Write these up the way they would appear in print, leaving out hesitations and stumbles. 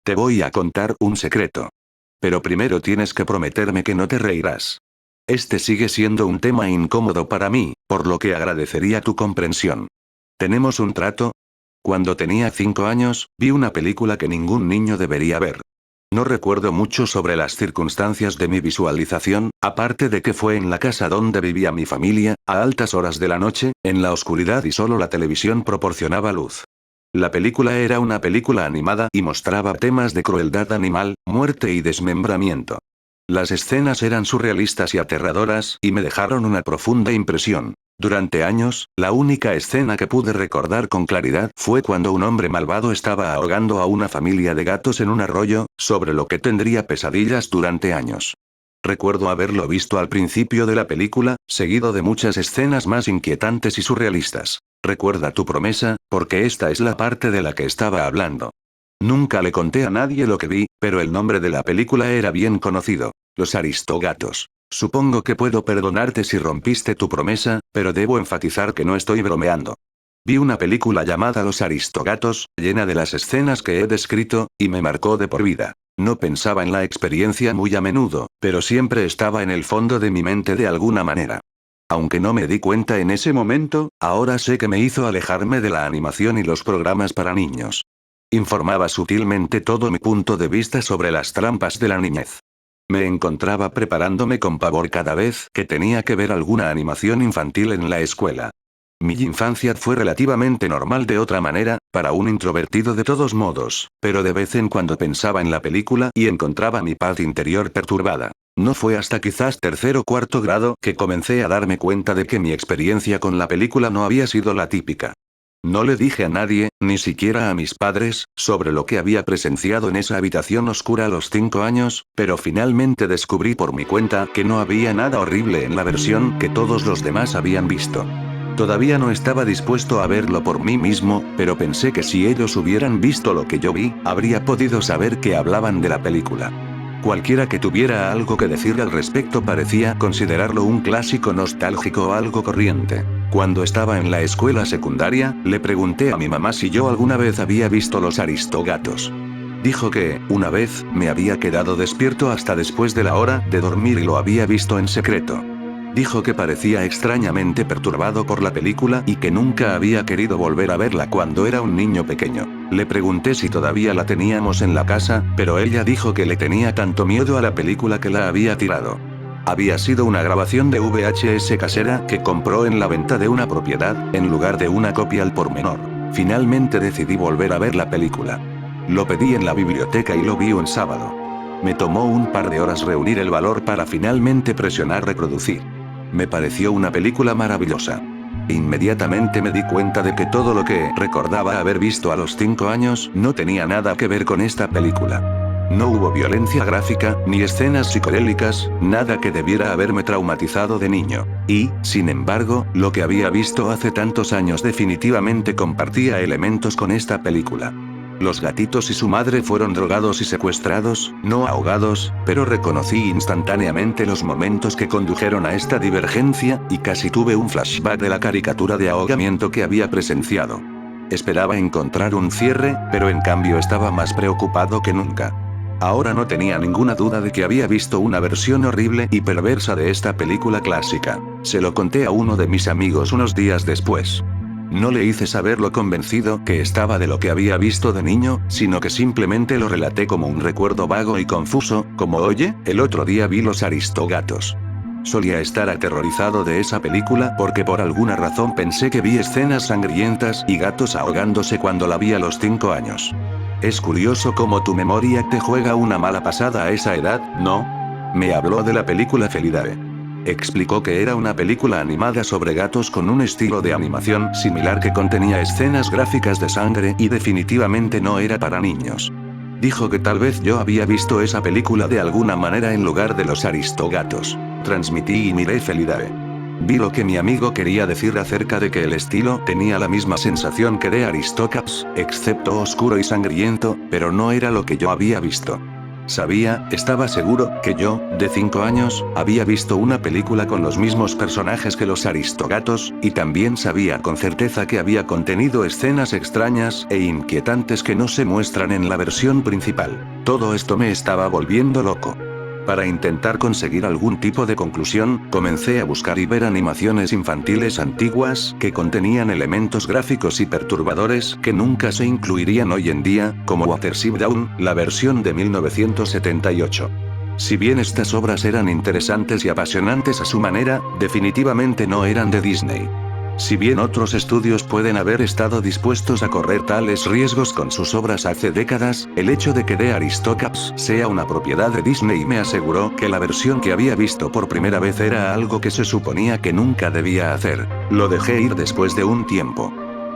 Te voy a contar un secreto. Pero primero tienes que prometerme que no te reirás. Este sigue siendo un tema incómodo para mí, por lo que agradecería tu comprensión. ¿Tenemos un trato? Cuando tenía 5 años, vi una película que ningún niño debería ver. No recuerdo mucho sobre las circunstancias de mi visualización, aparte de que fue en la casa donde vivía mi familia, a altas horas de la noche, en la oscuridad y solo la televisión proporcionaba luz. La película era una película animada y mostraba temas de crueldad animal, muerte y desmembramiento. Las escenas eran surrealistas y aterradoras, y me dejaron una profunda impresión. Durante años, la única escena que pude recordar con claridad fue cuando un hombre malvado estaba ahogando a una familia de gatos en un arroyo, sobre lo que tendría pesadillas durante años. Recuerdo haberlo visto al principio de la película, seguido de muchas escenas más inquietantes y surrealistas. Recuerda tu promesa, porque esta es la parte de la que estaba hablando. Nunca le conté a nadie lo que vi, pero el nombre de la película era bien conocido: Los Aristogatos. Supongo que puedo perdonarte si rompiste tu promesa, pero debo enfatizar que no estoy bromeando. Vi una película llamada Los Aristogatos, llena de las escenas que he descrito, y me marcó de por vida. No pensaba en la experiencia muy a menudo, pero siempre estaba en el fondo de mi mente de alguna manera. Aunque no me di cuenta en ese momento, ahora sé que me hizo alejarme de la animación y los programas para niños. Informaba sutilmente todo mi punto de vista sobre las trampas de la niñez. Me encontraba preparándome con pavor cada vez que tenía que ver alguna animación infantil en la escuela. Mi infancia fue relativamente normal de otra manera, para un introvertido de todos modos, pero de vez en cuando pensaba en la película y encontraba mi paz interior perturbada. No fue hasta quizás tercer o cuarto grado que comencé a darme cuenta de que mi experiencia con la película no había sido la típica. No le dije a nadie, ni siquiera a mis padres, sobre lo que había presenciado en esa habitación oscura a los 5 años, pero finalmente descubrí por mi cuenta que no había nada horrible en la versión que todos los demás habían visto. Todavía no estaba dispuesto a verlo por mí mismo, pero pensé que si ellos hubieran visto lo que yo vi, habría podido saber que hablaban de la película. Cualquiera que tuviera algo que decir al respecto parecía considerarlo un clásico nostálgico o algo corriente. Cuando estaba en la escuela secundaria, le pregunté a mi mamá si yo alguna vez había visto Los Aristogatos. Dijo que, una vez, me había quedado despierto hasta después de la hora de dormir y lo había visto en secreto. Dijo que parecía extrañamente perturbado por la película y que nunca había querido volver a verla cuando era un niño pequeño. Le pregunté si todavía la teníamos en la casa, pero ella dijo que le tenía tanto miedo a la película que la había tirado. Había sido una grabación de VHS casera que compró en la venta de una propiedad, en lugar de una copia al por menor. Finalmente decidí volver a ver la película. Lo pedí en la biblioteca y lo vi un sábado. Me tomó un par de horas reunir el valor para finalmente presionar reproducir. Me pareció una película maravillosa. Inmediatamente me di cuenta de que todo lo que recordaba haber visto a los 5 años no tenía nada que ver con esta película. No hubo violencia gráfica, ni escenas psicodélicas, nada que debiera haberme traumatizado de niño. Y, sin embargo, lo que había visto hace tantos años definitivamente compartía elementos con esta película. Los gatitos y su madre fueron drogados y secuestrados, no ahogados, pero reconocí instantáneamente los momentos que condujeron a esta divergencia, y casi tuve un flashback de la caricatura de ahogamiento que había presenciado. Esperaba encontrar un cierre, pero en cambio estaba más preocupado que nunca. Ahora no tenía ninguna duda de que había visto una versión horrible y perversa de esta película clásica. Se lo conté a uno de mis amigos unos días después. No le hice saber lo convencido que estaba de lo que había visto de niño, sino que simplemente lo relaté como un recuerdo vago y confuso, como oye, el otro día vi Los Aristogatos. Solía estar aterrorizado de esa película porque por alguna razón pensé que vi escenas sangrientas y gatos ahogándose cuando la vi a los 5 años. Es curioso cómo tu memoria te juega una mala pasada a esa edad, ¿no? Me habló de la película Felidae. Explicó que era una película animada sobre gatos con un estilo de animación similar que contenía escenas gráficas de sangre y definitivamente no era para niños. Dijo que tal vez yo había visto esa película de alguna manera en lugar de Los Aristogatos. Transmití y miré Felidae. Vi lo que mi amigo quería decir acerca de que el estilo tenía la misma sensación que de Aristogatos, excepto oscuro y sangriento, pero no era lo que yo había visto. Estaba seguro, que yo, de 5 años, había visto una película con los mismos personajes que los Aristogatos, y también sabía con certeza que había contenido escenas extrañas e inquietantes que no se muestran en la versión principal. Todo esto me estaba volviendo loco. Para intentar conseguir algún tipo de conclusión, comencé a buscar y ver animaciones infantiles antiguas que contenían elementos gráficos y perturbadores que nunca se incluirían hoy en día, como Watership Down, la versión de 1978. Si bien estas obras eran interesantes y apasionantes a su manera, definitivamente no eran de Disney. Si bien otros estudios pueden haber estado dispuestos a correr tales riesgos con sus obras hace décadas, el hecho de que The Aristocats sea una propiedad de Disney me aseguró que la versión que había visto por primera vez era algo que se suponía que nunca debía hacer. Lo dejé ir después de un tiempo.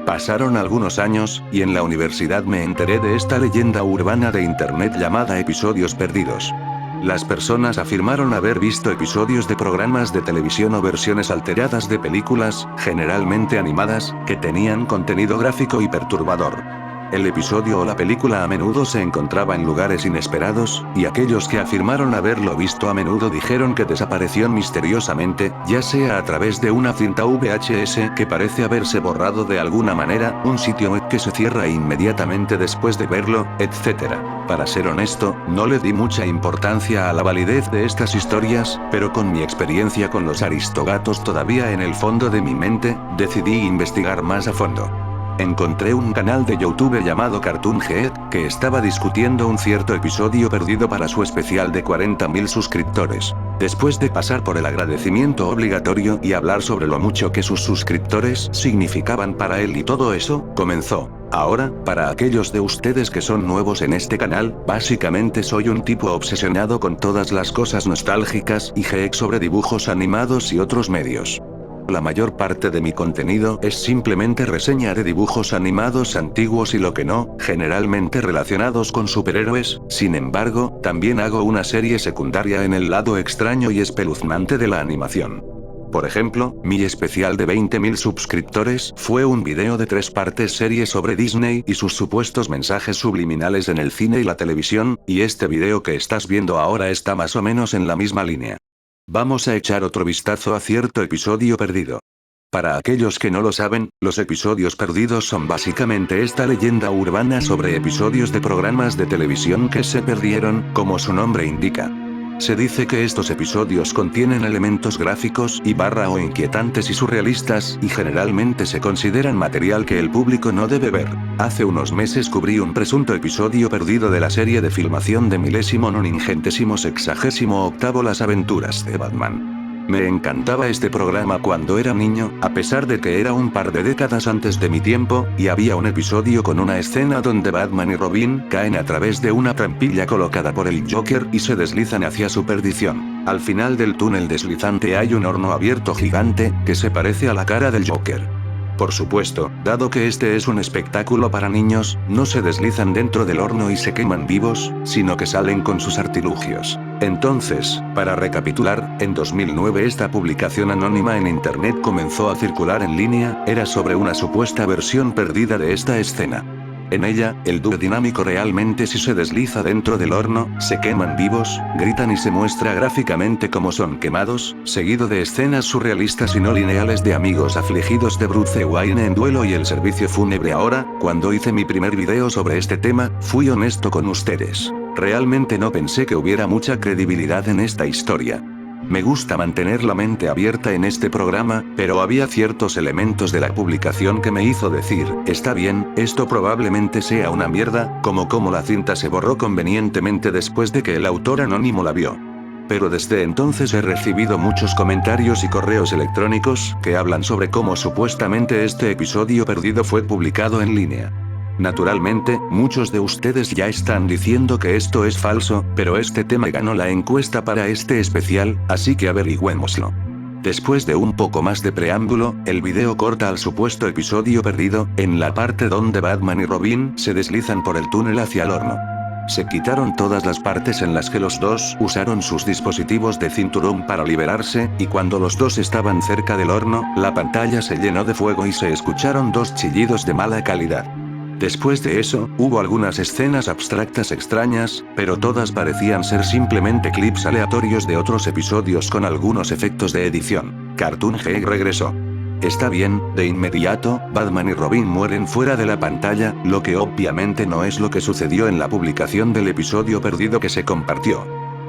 Pasaron algunos años, y en la universidad me enteré de esta leyenda urbana de internet llamada episodios perdidos. Las personas afirmaron haber visto episodios de programas de televisión o versiones alteradas de películas, generalmente animadas, que tenían contenido gráfico y perturbador. El episodio o la película a menudo se encontraba en lugares inesperados, y aquellos que afirmaron haberlo visto a menudo dijeron que desapareció misteriosamente, ya sea a través de una cinta VHS que parece haberse borrado de alguna manera, un sitio web que se cierra inmediatamente después de verlo, etc. Para ser honesto, no le di mucha importancia a la validez de estas historias, pero con mi experiencia con los Aristogatos todavía en el fondo de mi mente, decidí investigar más a fondo. Encontré un canal de YouTube llamado Cartoon Head, que estaba discutiendo un cierto episodio perdido para su especial de 40.000 suscriptores. Después de pasar por el agradecimiento obligatorio y hablar sobre lo mucho que sus suscriptores significaban para él y todo eso, comenzó. Ahora, para aquellos de ustedes que son nuevos en este canal, básicamente soy un tipo obsesionado con todas las cosas nostálgicas y geek sobre dibujos animados y otros medios. La mayor parte de mi contenido es simplemente reseña de dibujos animados antiguos y lo que no, generalmente relacionados con superhéroes. Sin embargo, también hago una serie secundaria en el lado extraño y espeluznante de la animación. Por ejemplo, mi especial de 20.000 suscriptores fue un video de 3 partes serie sobre Disney y sus supuestos mensajes subliminales en el cine y la televisión, y este video que estás viendo ahora está más o menos en la misma línea. Vamos a echar otro vistazo a cierto episodio perdido. Para aquellos que no lo saben, los episodios perdidos son básicamente esta leyenda urbana sobre episodios de programas de televisión que se perdieron, como su nombre indica. Se dice que estos episodios contienen elementos gráficos o inquietantes y surrealistas, y generalmente se consideran material que el público no debe ver. Hace unos meses cubrí un presunto episodio perdido de la serie de filmación de 1968 Las aventuras de Batman. Me encantaba este programa cuando era niño, a pesar de que era un par de décadas antes de mi tiempo, y había un episodio con una escena donde Batman y Robin caen a través de una trampilla colocada por el Joker y se deslizan hacia su perdición. Al final del túnel deslizante hay un horno abierto gigante, que se parece a la cara del Joker. Por supuesto, dado que este es un espectáculo para niños, no se deslizan dentro del horno y se queman vivos, sino que salen con sus artilugios. Entonces, para recapitular, en 2009 esta publicación anónima en internet comenzó a circular en línea, era sobre una supuesta versión perdida de esta escena. En ella, el dúo dinámico realmente si se desliza dentro del horno, se queman vivos, gritan y se muestra gráficamente cómo son quemados, seguido de escenas surrealistas y no lineales de amigos afligidos de Bruce Wayne en duelo y el servicio fúnebre. Ahora, cuando hice mi primer video sobre este tema, fui honesto con ustedes. Realmente no pensé que hubiera mucha credibilidad en esta historia. Me gusta mantener la mente abierta en este programa, pero había ciertos elementos de la publicación que me hizo decir, está bien, esto probablemente sea una mierda, como la cinta se borró convenientemente después de que el autor anónimo la vio. Pero desde entonces he recibido muchos comentarios y correos electrónicos que hablan sobre cómo supuestamente este episodio perdido fue publicado en línea. Naturalmente, muchos de ustedes ya están diciendo que esto es falso, pero este tema ganó la encuesta para este especial, así que averigüémoslo. Después de un poco más de preámbulo, el video corta al supuesto episodio perdido, en la parte donde Batman y Robin se deslizan por el túnel hacia el horno. Se quitaron todas las partes en las que los dos usaron sus dispositivos de cinturón para liberarse, y cuando los dos estaban cerca del horno, la pantalla se llenó de fuego y se escucharon 2 chillidos de mala calidad. Después de eso, hubo algunas escenas abstractas extrañas, pero todas parecían ser simplemente clips aleatorios de otros episodios con algunos efectos de edición. Cartoon Head regresó. Está bien, de inmediato, Batman y Robin mueren fuera de la pantalla, lo que obviamente no es lo que sucedió en la publicación del episodio perdido que se compartió.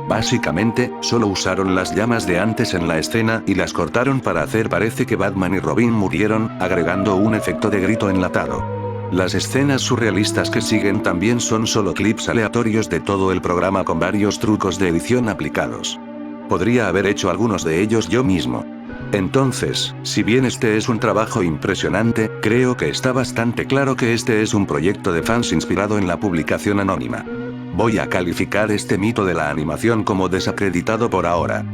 Básicamente, solo usaron las llamas de antes en la escena y las cortaron para hacer parece que Batman y Robin murieron, agregando un efecto de grito enlatado. Las escenas surrealistas que siguen también son solo clips aleatorios de todo el programa con varios trucos de edición aplicados. Podría haber hecho algunos de ellos yo mismo. Entonces, si bien este es un trabajo impresionante, creo que está bastante claro que este es un proyecto de fans inspirado en la publicación anónima. Voy a calificar este mito de la animación como desacreditado por ahora.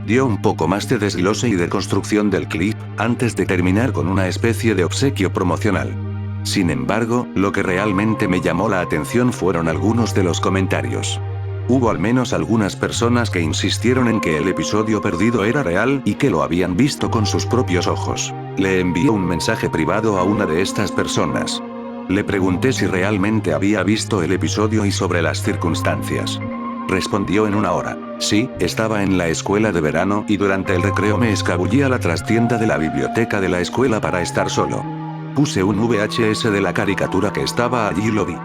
Dio un poco más de desglose y de construcción del clip, antes de terminar con una especie de obsequio promocional. Sin embargo, lo que realmente me llamó la atención fueron algunos de los comentarios. Hubo al menos algunas personas que insistieron en que el episodio perdido era real y que lo habían visto con sus propios ojos. Le envié un mensaje privado a una de estas personas. Le pregunté si realmente había visto el episodio y sobre las circunstancias. Respondió en una hora. Sí, estaba en la escuela de verano y durante el recreo me escabullí a la trastienda de la biblioteca de la escuela para estar solo. Puse un VHS de la caricatura que estaba allí y lo vi.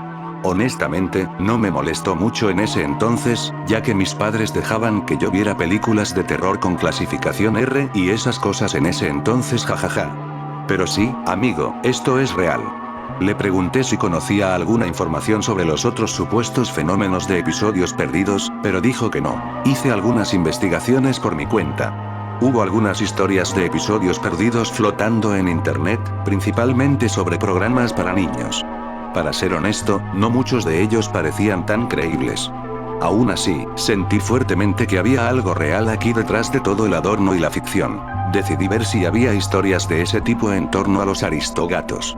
Honestamente, no me molestó mucho en ese entonces, ya que mis padres dejaban que yo viera películas de terror con clasificación R y esas cosas en ese entonces, jajaja. Pero sí, amigo, esto es real. Le pregunté si conocía alguna información sobre los otros supuestos fenómenos de episodios perdidos, pero dijo que no. Hice algunas investigaciones por mi cuenta. Hubo algunas historias de episodios perdidos flotando en internet, principalmente sobre programas para niños. Para ser honesto, no muchos de ellos parecían tan creíbles. Aún así, sentí fuertemente que había algo real aquí detrás de todo el adorno y la ficción. Decidí ver si había historias de ese tipo en torno a los Aristogatos.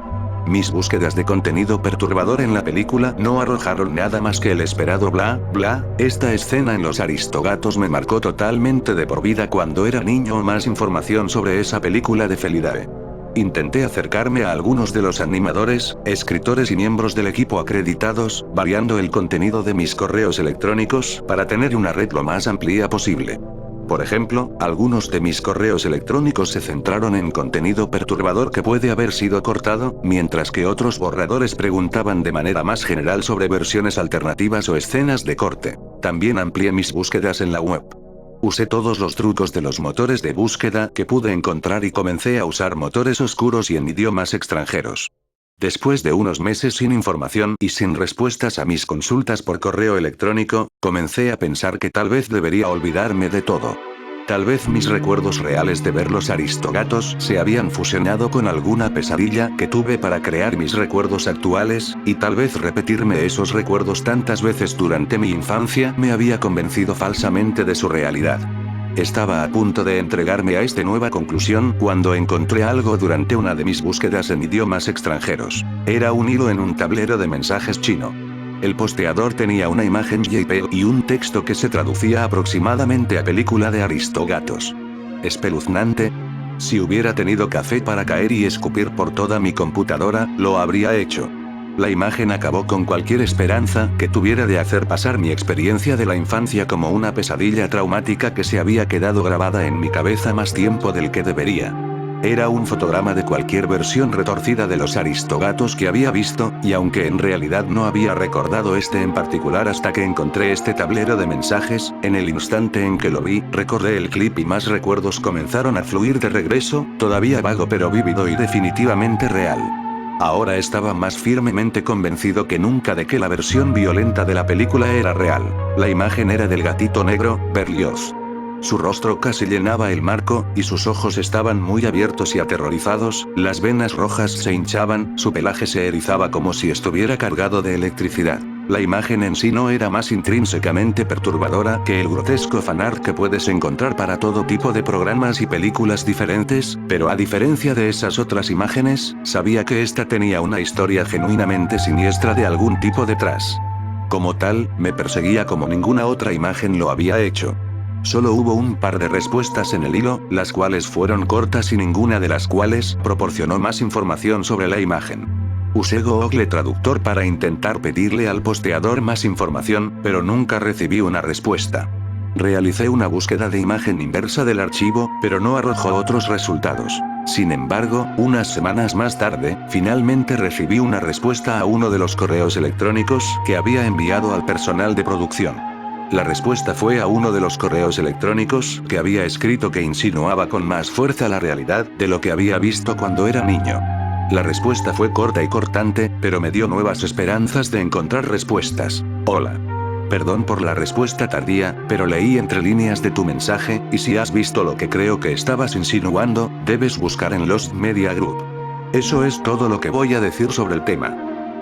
Mis búsquedas de contenido perturbador en la película no arrojaron nada más que el esperado bla, bla. Esta escena en los Aristogatos me marcó totalmente de por vida cuando era niño o más información sobre esa película de Felidae. Intenté acercarme a algunos de los animadores, escritores y miembros del equipo acreditados, variando el contenido de mis correos electrónicos para tener una red lo más amplia posible. Por ejemplo, algunos de mis correos electrónicos se centraron en contenido perturbador que puede haber sido cortado, mientras que otros borradores preguntaban de manera más general sobre versiones alternativas o escenas de corte. También amplié mis búsquedas en la web. Usé todos los trucos de los motores de búsqueda que pude encontrar y comencé a usar motores oscuros y en idiomas extranjeros. Después de unos meses sin información y sin respuestas a mis consultas por correo electrónico, comencé a pensar que tal vez debería olvidarme de todo. Tal vez mis recuerdos reales de ver los Aristogatos se habían fusionado con alguna pesadilla que tuve para crear mis recuerdos actuales, y tal vez repetirme esos recuerdos tantas veces durante mi infancia me había convencido falsamente de su realidad. Estaba a punto de entregarme a esta nueva conclusión cuando encontré algo durante una de mis búsquedas en idiomas extranjeros. Era un hilo en un tablero de mensajes chino. El posteador tenía una imagen JPEG y un texto que se traducía aproximadamente a película de Aristogatos. Espeluznante. Si hubiera tenido café para caer y escupir por toda mi computadora, lo habría hecho. La imagen acabó con cualquier esperanza que tuviera de hacer pasar mi experiencia de la infancia como una pesadilla traumática que se había quedado grabada en mi cabeza más tiempo del que debería. Era un fotograma de cualquier versión retorcida de los Aristogatos que había visto, y aunque en realidad no había recordado este en particular hasta que encontré este tablero de mensajes, en el instante en que lo vi, recordé el clip y más recuerdos comenzaron a fluir de regreso, todavía vago pero vívido y definitivamente real. Ahora estaba más firmemente convencido que nunca de que la versión violenta de la película era real. La imagen era del gatito negro, Berlioz. Su rostro casi llenaba el marco, y sus ojos estaban muy abiertos y aterrorizados, las venas rojas se hinchaban, su pelaje se erizaba como si estuviera cargado de electricidad. La imagen en sí no era más intrínsecamente perturbadora que el grotesco fanart que puedes encontrar para todo tipo de programas y películas diferentes, pero a diferencia de esas otras imágenes, sabía que esta tenía una historia genuinamente siniestra de algún tipo detrás. Como tal, me perseguía como ninguna otra imagen lo había hecho. Solo hubo un par de respuestas en el hilo, las cuales fueron cortas y ninguna de las cuales proporcionó más información sobre la imagen. Usé Google Traductor para intentar pedirle al posteador más información, pero nunca recibí una respuesta. Realicé una búsqueda de imagen inversa del archivo, pero no arrojó otros resultados. Sin embargo, unas semanas más tarde, finalmente recibí una respuesta a uno de los correos electrónicos que había enviado al personal de producción. La respuesta fue a uno de los correos electrónicos que había escrito que insinuaba con más fuerza la realidad de lo que había visto cuando era niño. La respuesta fue corta y cortante, pero me dio nuevas esperanzas de encontrar respuestas. Hola. Perdón por la respuesta tardía, pero leí entre líneas de tu mensaje, y si has visto lo que creo que estabas insinuando, debes buscar en Lost Media Group. Eso es todo lo que voy a decir sobre el tema.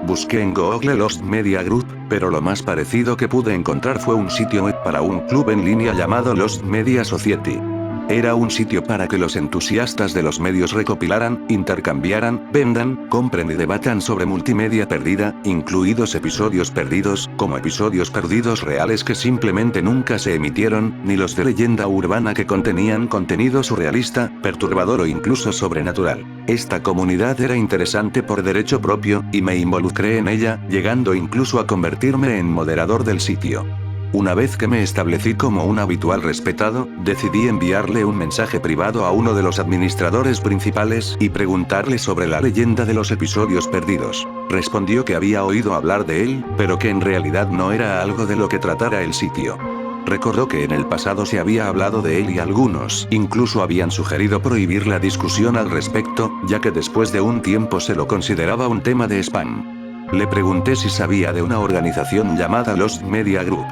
Busqué en Google Lost Media Group, pero lo más parecido que pude encontrar fue un sitio web para un club en línea llamado Lost Media Society. Era un sitio para que los entusiastas de los medios recopilaran, intercambiaran, vendan, compren y debatan sobre multimedia perdida, incluidos episodios perdidos, como episodios perdidos reales que simplemente nunca se emitieron, ni los de leyenda urbana que contenían contenido surrealista, perturbador o incluso sobrenatural. Esta comunidad era interesante por derecho propio, y me involucré en ella, llegando incluso a convertirme en moderador del sitio. Una vez que me establecí como un habitual respetado, decidí enviarle un mensaje privado a uno de los administradores principales y preguntarle sobre la leyenda de los episodios perdidos. Respondió que había oído hablar de él, pero que en realidad no era algo de lo que tratara el sitio. Recordó que en el pasado se había hablado de él y algunos incluso habían sugerido prohibir la discusión al respecto, ya que después de un tiempo se lo consideraba un tema de spam. Le pregunté si sabía de una organización llamada Lost Media Group.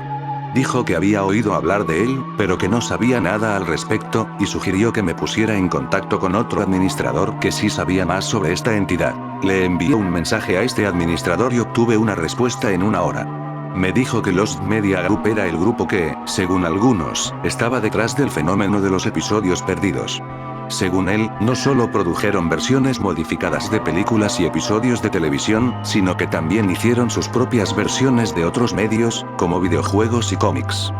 Dijo que había oído hablar de él, pero que no sabía nada al respecto, y sugirió que me pusiera en contacto con otro administrador que sí sabía más sobre esta entidad. Le envié un mensaje a este administrador y obtuve una respuesta en una hora. Me dijo que Lost Media Group era el grupo que, según algunos, estaba detrás del fenómeno de los episodios perdidos. Según él, no solo produjeron versiones modificadas de películas y episodios de televisión, sino que también hicieron sus propias versiones de otros medios, como videojuegos y cómics.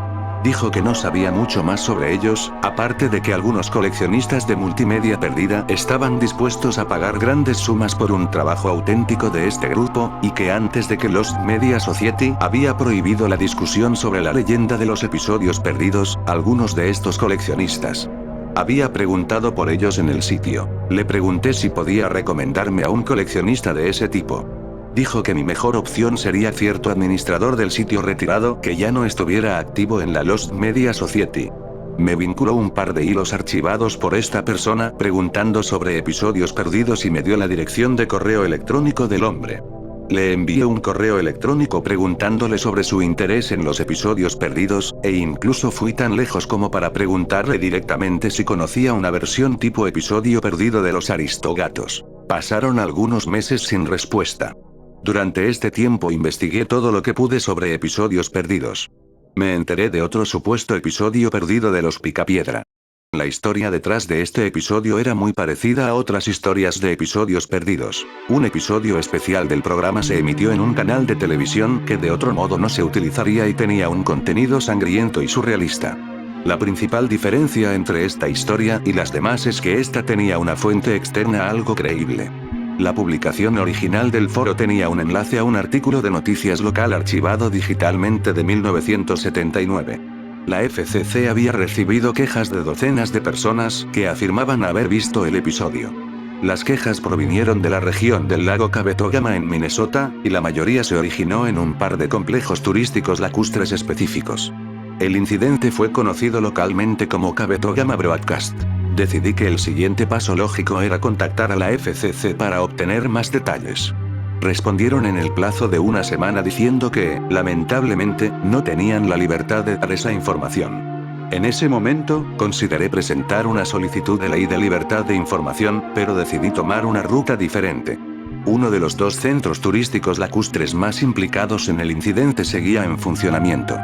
Dijo que no sabía mucho más sobre ellos, aparte de que algunos coleccionistas de multimedia perdida estaban dispuestos a pagar grandes sumas por un trabajo auténtico de este grupo, y que antes de que Lost Media Society había prohibido la discusión sobre la leyenda de los episodios perdidos, algunos de estos coleccionistas había preguntado por ellos en el sitio. Le pregunté si podía recomendarme a un coleccionista de ese tipo. Dijo que mi mejor opción sería cierto administrador del sitio retirado que ya no estuviera activo en la Lost Media Society. Me vinculó un par de hilos archivados por esta persona preguntando sobre episodios perdidos y me dio la dirección de correo electrónico del hombre. Le envié un correo electrónico preguntándole sobre su interés en los episodios perdidos, e incluso fui tan lejos como para preguntarle directamente si conocía una versión tipo episodio perdido de los Aristogatos. Pasaron algunos meses sin respuesta. Durante este tiempo investigué todo lo que pude sobre episodios perdidos. Me enteré de otro supuesto episodio perdido de los Picapiedra. La historia detrás de este episodio era muy parecida a otras historias de episodios perdidos. Un episodio especial del programa se emitió en un canal de televisión que de otro modo no se utilizaría y tenía un contenido sangriento y surrealista. La principal diferencia entre esta historia y las demás es que esta tenía una fuente externa algo creíble. La publicación original del foro tenía un enlace a un artículo de noticias local archivado digitalmente de 1979. La FCC había recibido quejas de docenas de personas que afirmaban haber visto el episodio. Las quejas provinieron de la región del lago Cabetogama en Minnesota, y la mayoría se originó en un par de complejos turísticos lacustres específicos. El incidente fue conocido localmente como Cabetogama Broadcast. Decidí que el siguiente paso lógico era contactar a la FCC para obtener más detalles. Respondieron en el plazo de una semana diciendo que, lamentablemente, no tenían la libertad de dar esa información. En ese momento, consideré presentar una solicitud de ley de libertad de información, pero decidí tomar una ruta diferente. Uno de los dos centros turísticos lacustres más implicados en el incidente seguía en funcionamiento.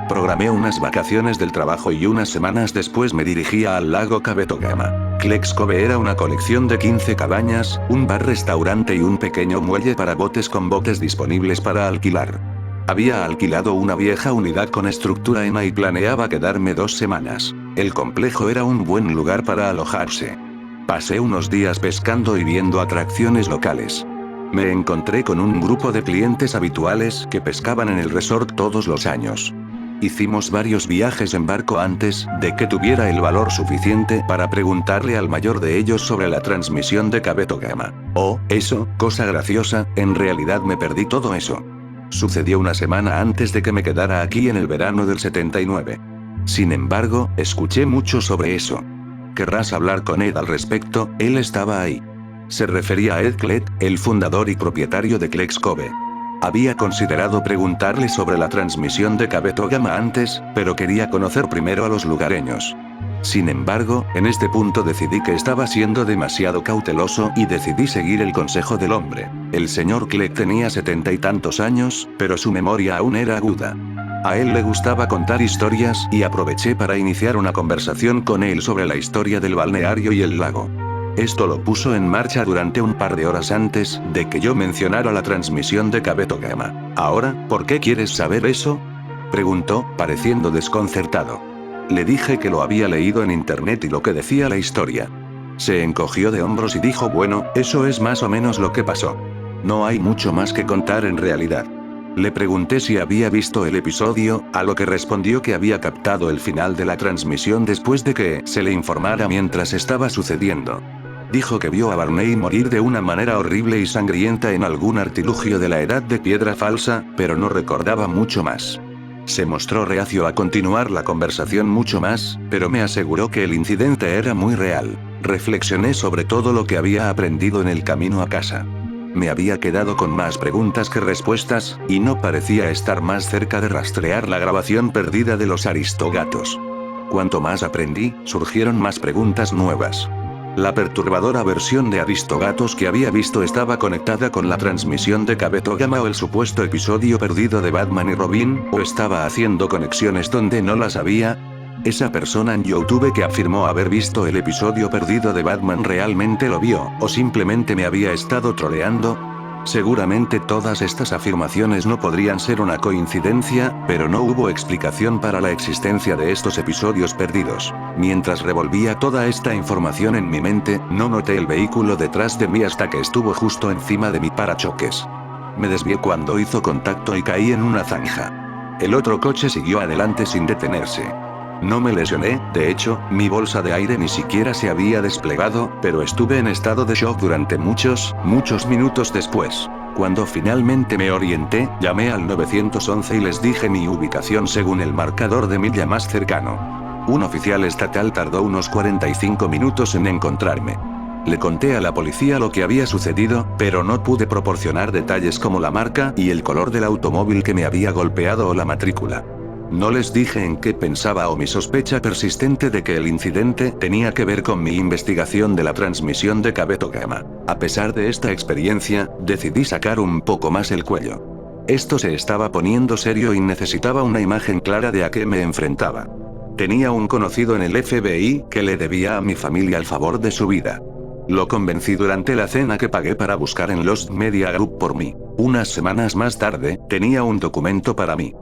Programé unas vacaciones del trabajo y unas semanas después me dirigía al lago Cabetogama. Clex Cove era una colección de 15 cabañas, un bar-restaurante y un pequeño muelle para botes con botes disponibles para alquilar. Había alquilado una vieja unidad con estructura EMA y planeaba quedarme 2 semanas. El complejo era un buen lugar para alojarse. Pasé unos días pescando y viendo atracciones locales. Me encontré con un grupo de clientes habituales que pescaban en el resort todos los años. Hicimos varios viajes en barco antes de que tuviera el valor suficiente para preguntarle al mayor de ellos sobre la transmisión de Kabuto Gama. Oh, eso, cosa graciosa, en realidad me perdí todo eso. Sucedió una semana antes de que me quedara aquí en el verano del 79. Sin embargo, escuché mucho sobre eso. ¿Querrás hablar con Ed al respecto? Él estaba ahí. Se refería a Ed Klett, el fundador y propietario de Kleck's Cove. Había considerado preguntarle sobre la transmisión de Kabuto Gama antes, pero quería conocer primero a los lugareños. Sin embargo, en este punto decidí que estaba siendo demasiado cauteloso y decidí seguir el consejo del hombre. El señor Klett tenía 70 y tantos años, pero su memoria aún era aguda. A él le gustaba contar historias y aproveché para iniciar una conversación con él sobre la historia del balneario y el lago. Esto lo puso en marcha durante un par de horas antes de que yo mencionara la transmisión de Kabuto Gama. Ahora, ¿por qué quieres saber eso? Preguntó, pareciendo desconcertado. Le dije que lo había leído en internet y lo que decía la historia. Se encogió de hombros y dijo, bueno, eso es más o menos lo que pasó. No hay mucho más que contar en realidad. Le pregunté si había visto el episodio, a lo que respondió que había captado el final de la transmisión después de que se le informara mientras estaba sucediendo. Dijo que vio a Barney morir de una manera horrible y sangrienta en algún artilugio de la edad de piedra falsa, pero no recordaba mucho más. Se mostró reacio a continuar la conversación mucho más, pero me aseguró que el incidente era muy real. Reflexioné sobre todo lo que había aprendido en el camino a casa. Me había quedado con más preguntas que respuestas, y no parecía estar más cerca de rastrear la grabación perdida de los Aristogatos. Cuanto más aprendí, surgieron más preguntas nuevas. La perturbadora versión de Aristogatos que había visto estaba conectada con la transmisión de Kabuto Gama o el supuesto episodio perdido de Batman y Robin, o estaba haciendo conexiones donde no las había. Esa persona en YouTube que afirmó haber visto el episodio perdido de Batman realmente lo vio, o simplemente me había estado troleando. Seguramente todas estas afirmaciones no podrían ser una coincidencia, pero no hubo explicación para la existencia de estos episodios perdidos. Mientras revolvía toda esta información en mi mente, no noté el vehículo detrás de mí hasta que estuvo justo encima de mi parachoques. Me desvié cuando hizo contacto y caí en una zanja. El otro coche siguió adelante sin detenerse. No me lesioné, de hecho, mi bolsa de aire ni siquiera se había desplegado, pero estuve en estado de shock durante muchos minutos después. Cuando finalmente me orienté, llamé al 911 y les dije mi ubicación según el marcador de milla más cercano. Un oficial estatal tardó unos 45 minutos en encontrarme. Le conté a la policía lo que había sucedido, pero no pude proporcionar detalles como la marca y el color del automóvil que me había golpeado o la matrícula. No les dije en qué pensaba o mi sospecha persistente de que el incidente tenía que ver con mi investigación de la transmisión de Kabuto Gama. A pesar de esta experiencia, decidí sacar un poco más el cuello. Esto se estaba poniendo serio y necesitaba una imagen clara de a qué me enfrentaba. Tenía un conocido en el FBI que le debía a mi familia el favor de su vida. Lo convencí durante la cena que pagué para buscar en Lost Media Group por mí. Unas semanas más tarde, tenía un documento para mí.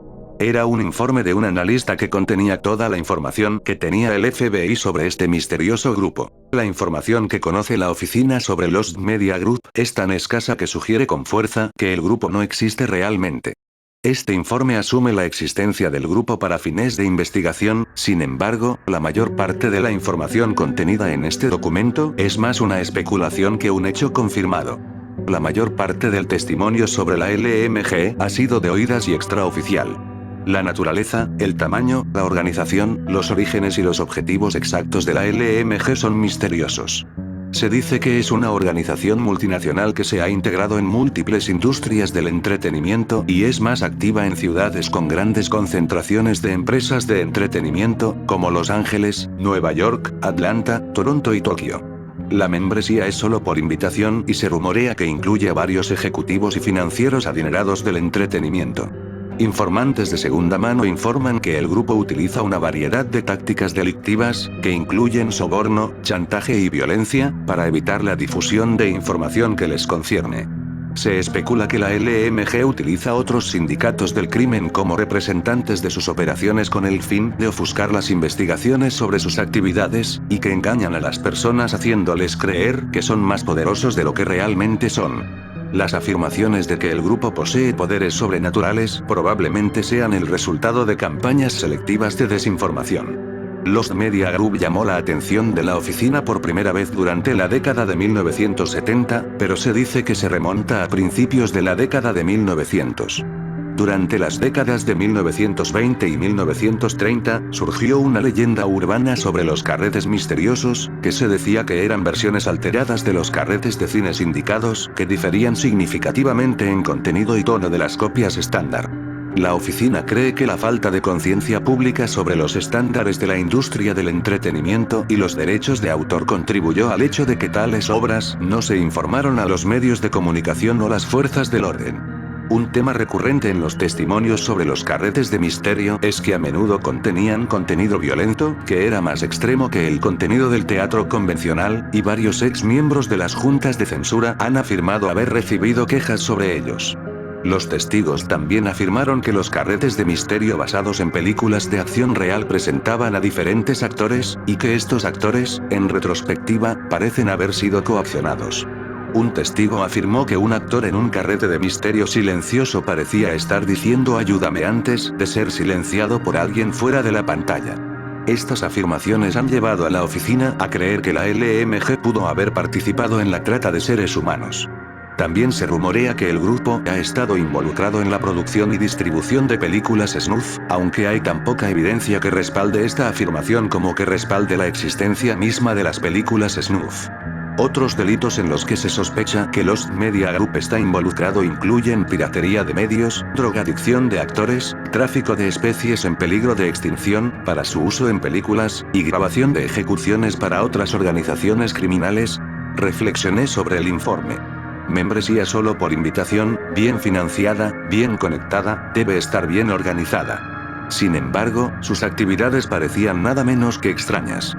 Era un informe de un analista que contenía toda la información que tenía el FBI sobre este misterioso grupo. La información que conoce la oficina sobre Lost Media Group es tan escasa que sugiere con fuerza que el grupo no existe realmente. Este informe asume la existencia del grupo para fines de investigación, sin embargo, la mayor parte de la información contenida en este documento es más una especulación que un hecho confirmado. La mayor parte del testimonio sobre la LMG ha sido de oídas y extraoficial. La naturaleza, el tamaño, la organización, los orígenes y los objetivos exactos de la LMG son misteriosos. Se dice que es una organización multinacional que se ha integrado en múltiples industrias del entretenimiento y es más activa en ciudades con grandes concentraciones de empresas de entretenimiento, como Los Ángeles, Nueva York, Atlanta, Toronto y Tokio. La membresía es solo por invitación y se rumorea que incluye a varios ejecutivos y financieros adinerados del entretenimiento. Informantes de segunda mano informan que el grupo utiliza una variedad de tácticas delictivas, que incluyen soborno, chantaje y violencia, para evitar la difusión de información que les concierne. Se especula que la LMG utiliza otros sindicatos del crimen como representantes de sus operaciones con el fin de ofuscar las investigaciones sobre sus actividades, y que engañan a las personas haciéndoles creer que son más poderosos de lo que realmente son. Las afirmaciones de que el grupo posee poderes sobrenaturales probablemente sean el resultado de campañas selectivas de desinformación. Lost Media Group llamó la atención de la oficina por primera vez durante la década de 1970, pero se dice que se remonta a principios de la década de 1900. Durante las décadas de 1920 y 1930, surgió una leyenda urbana sobre los carretes misteriosos, que se decía que eran versiones alteradas de los carretes de cine sindicados, que diferían significativamente en contenido y tono de las copias estándar. La oficina cree que la falta de conciencia pública sobre los estándares de la industria del entretenimiento y los derechos de autor contribuyó al hecho de que tales obras no se informaron a los medios de comunicación o las fuerzas del orden. Un tema recurrente en los testimonios sobre los carretes de misterio es que a menudo contenían contenido violento, que era más extremo que el contenido del teatro convencional, y varios ex miembros de las juntas de censura han afirmado haber recibido quejas sobre ellos. Los testigos también afirmaron que los carretes de misterio basados en películas de acción real presentaban a diferentes actores, y que estos actores, en retrospectiva, parecen haber sido coaccionados. Un testigo afirmó que un actor en un carrete de misterio silencioso parecía estar diciendo ayúdame antes de ser silenciado por alguien fuera de la pantalla. Estas afirmaciones han llevado a la oficina a creer que la LMG pudo haber participado en la trata de seres humanos. También se rumorea que el grupo ha estado involucrado en la producción y distribución de películas snuff, aunque hay tan poca evidencia que respalde esta afirmación como que respalde la existencia misma de las películas snuff. Otros delitos en los que se sospecha que Lost Media Group está involucrado incluyen piratería de medios, drogadicción de actores, tráfico de especies en peligro de extinción, para su uso en películas, y grabación de ejecuciones para otras organizaciones criminales. Reflexioné sobre el informe. Membresía solo por invitación, bien financiada, bien conectada, debe estar bien organizada. Sin embargo, sus actividades parecían nada menos que extrañas.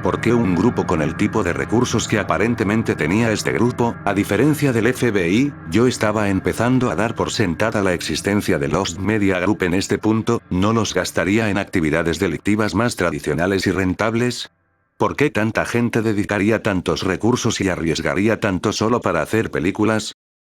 ¿Por qué un grupo con el tipo de recursos que aparentemente tenía este grupo, a diferencia del FBI? Yo estaba empezando a dar por sentada la existencia de Lost Media Group en este punto, ¿no los gastaría en actividades delictivas más tradicionales y rentables? ¿Por qué tanta gente dedicaría tantos recursos y arriesgaría tanto solo para hacer películas?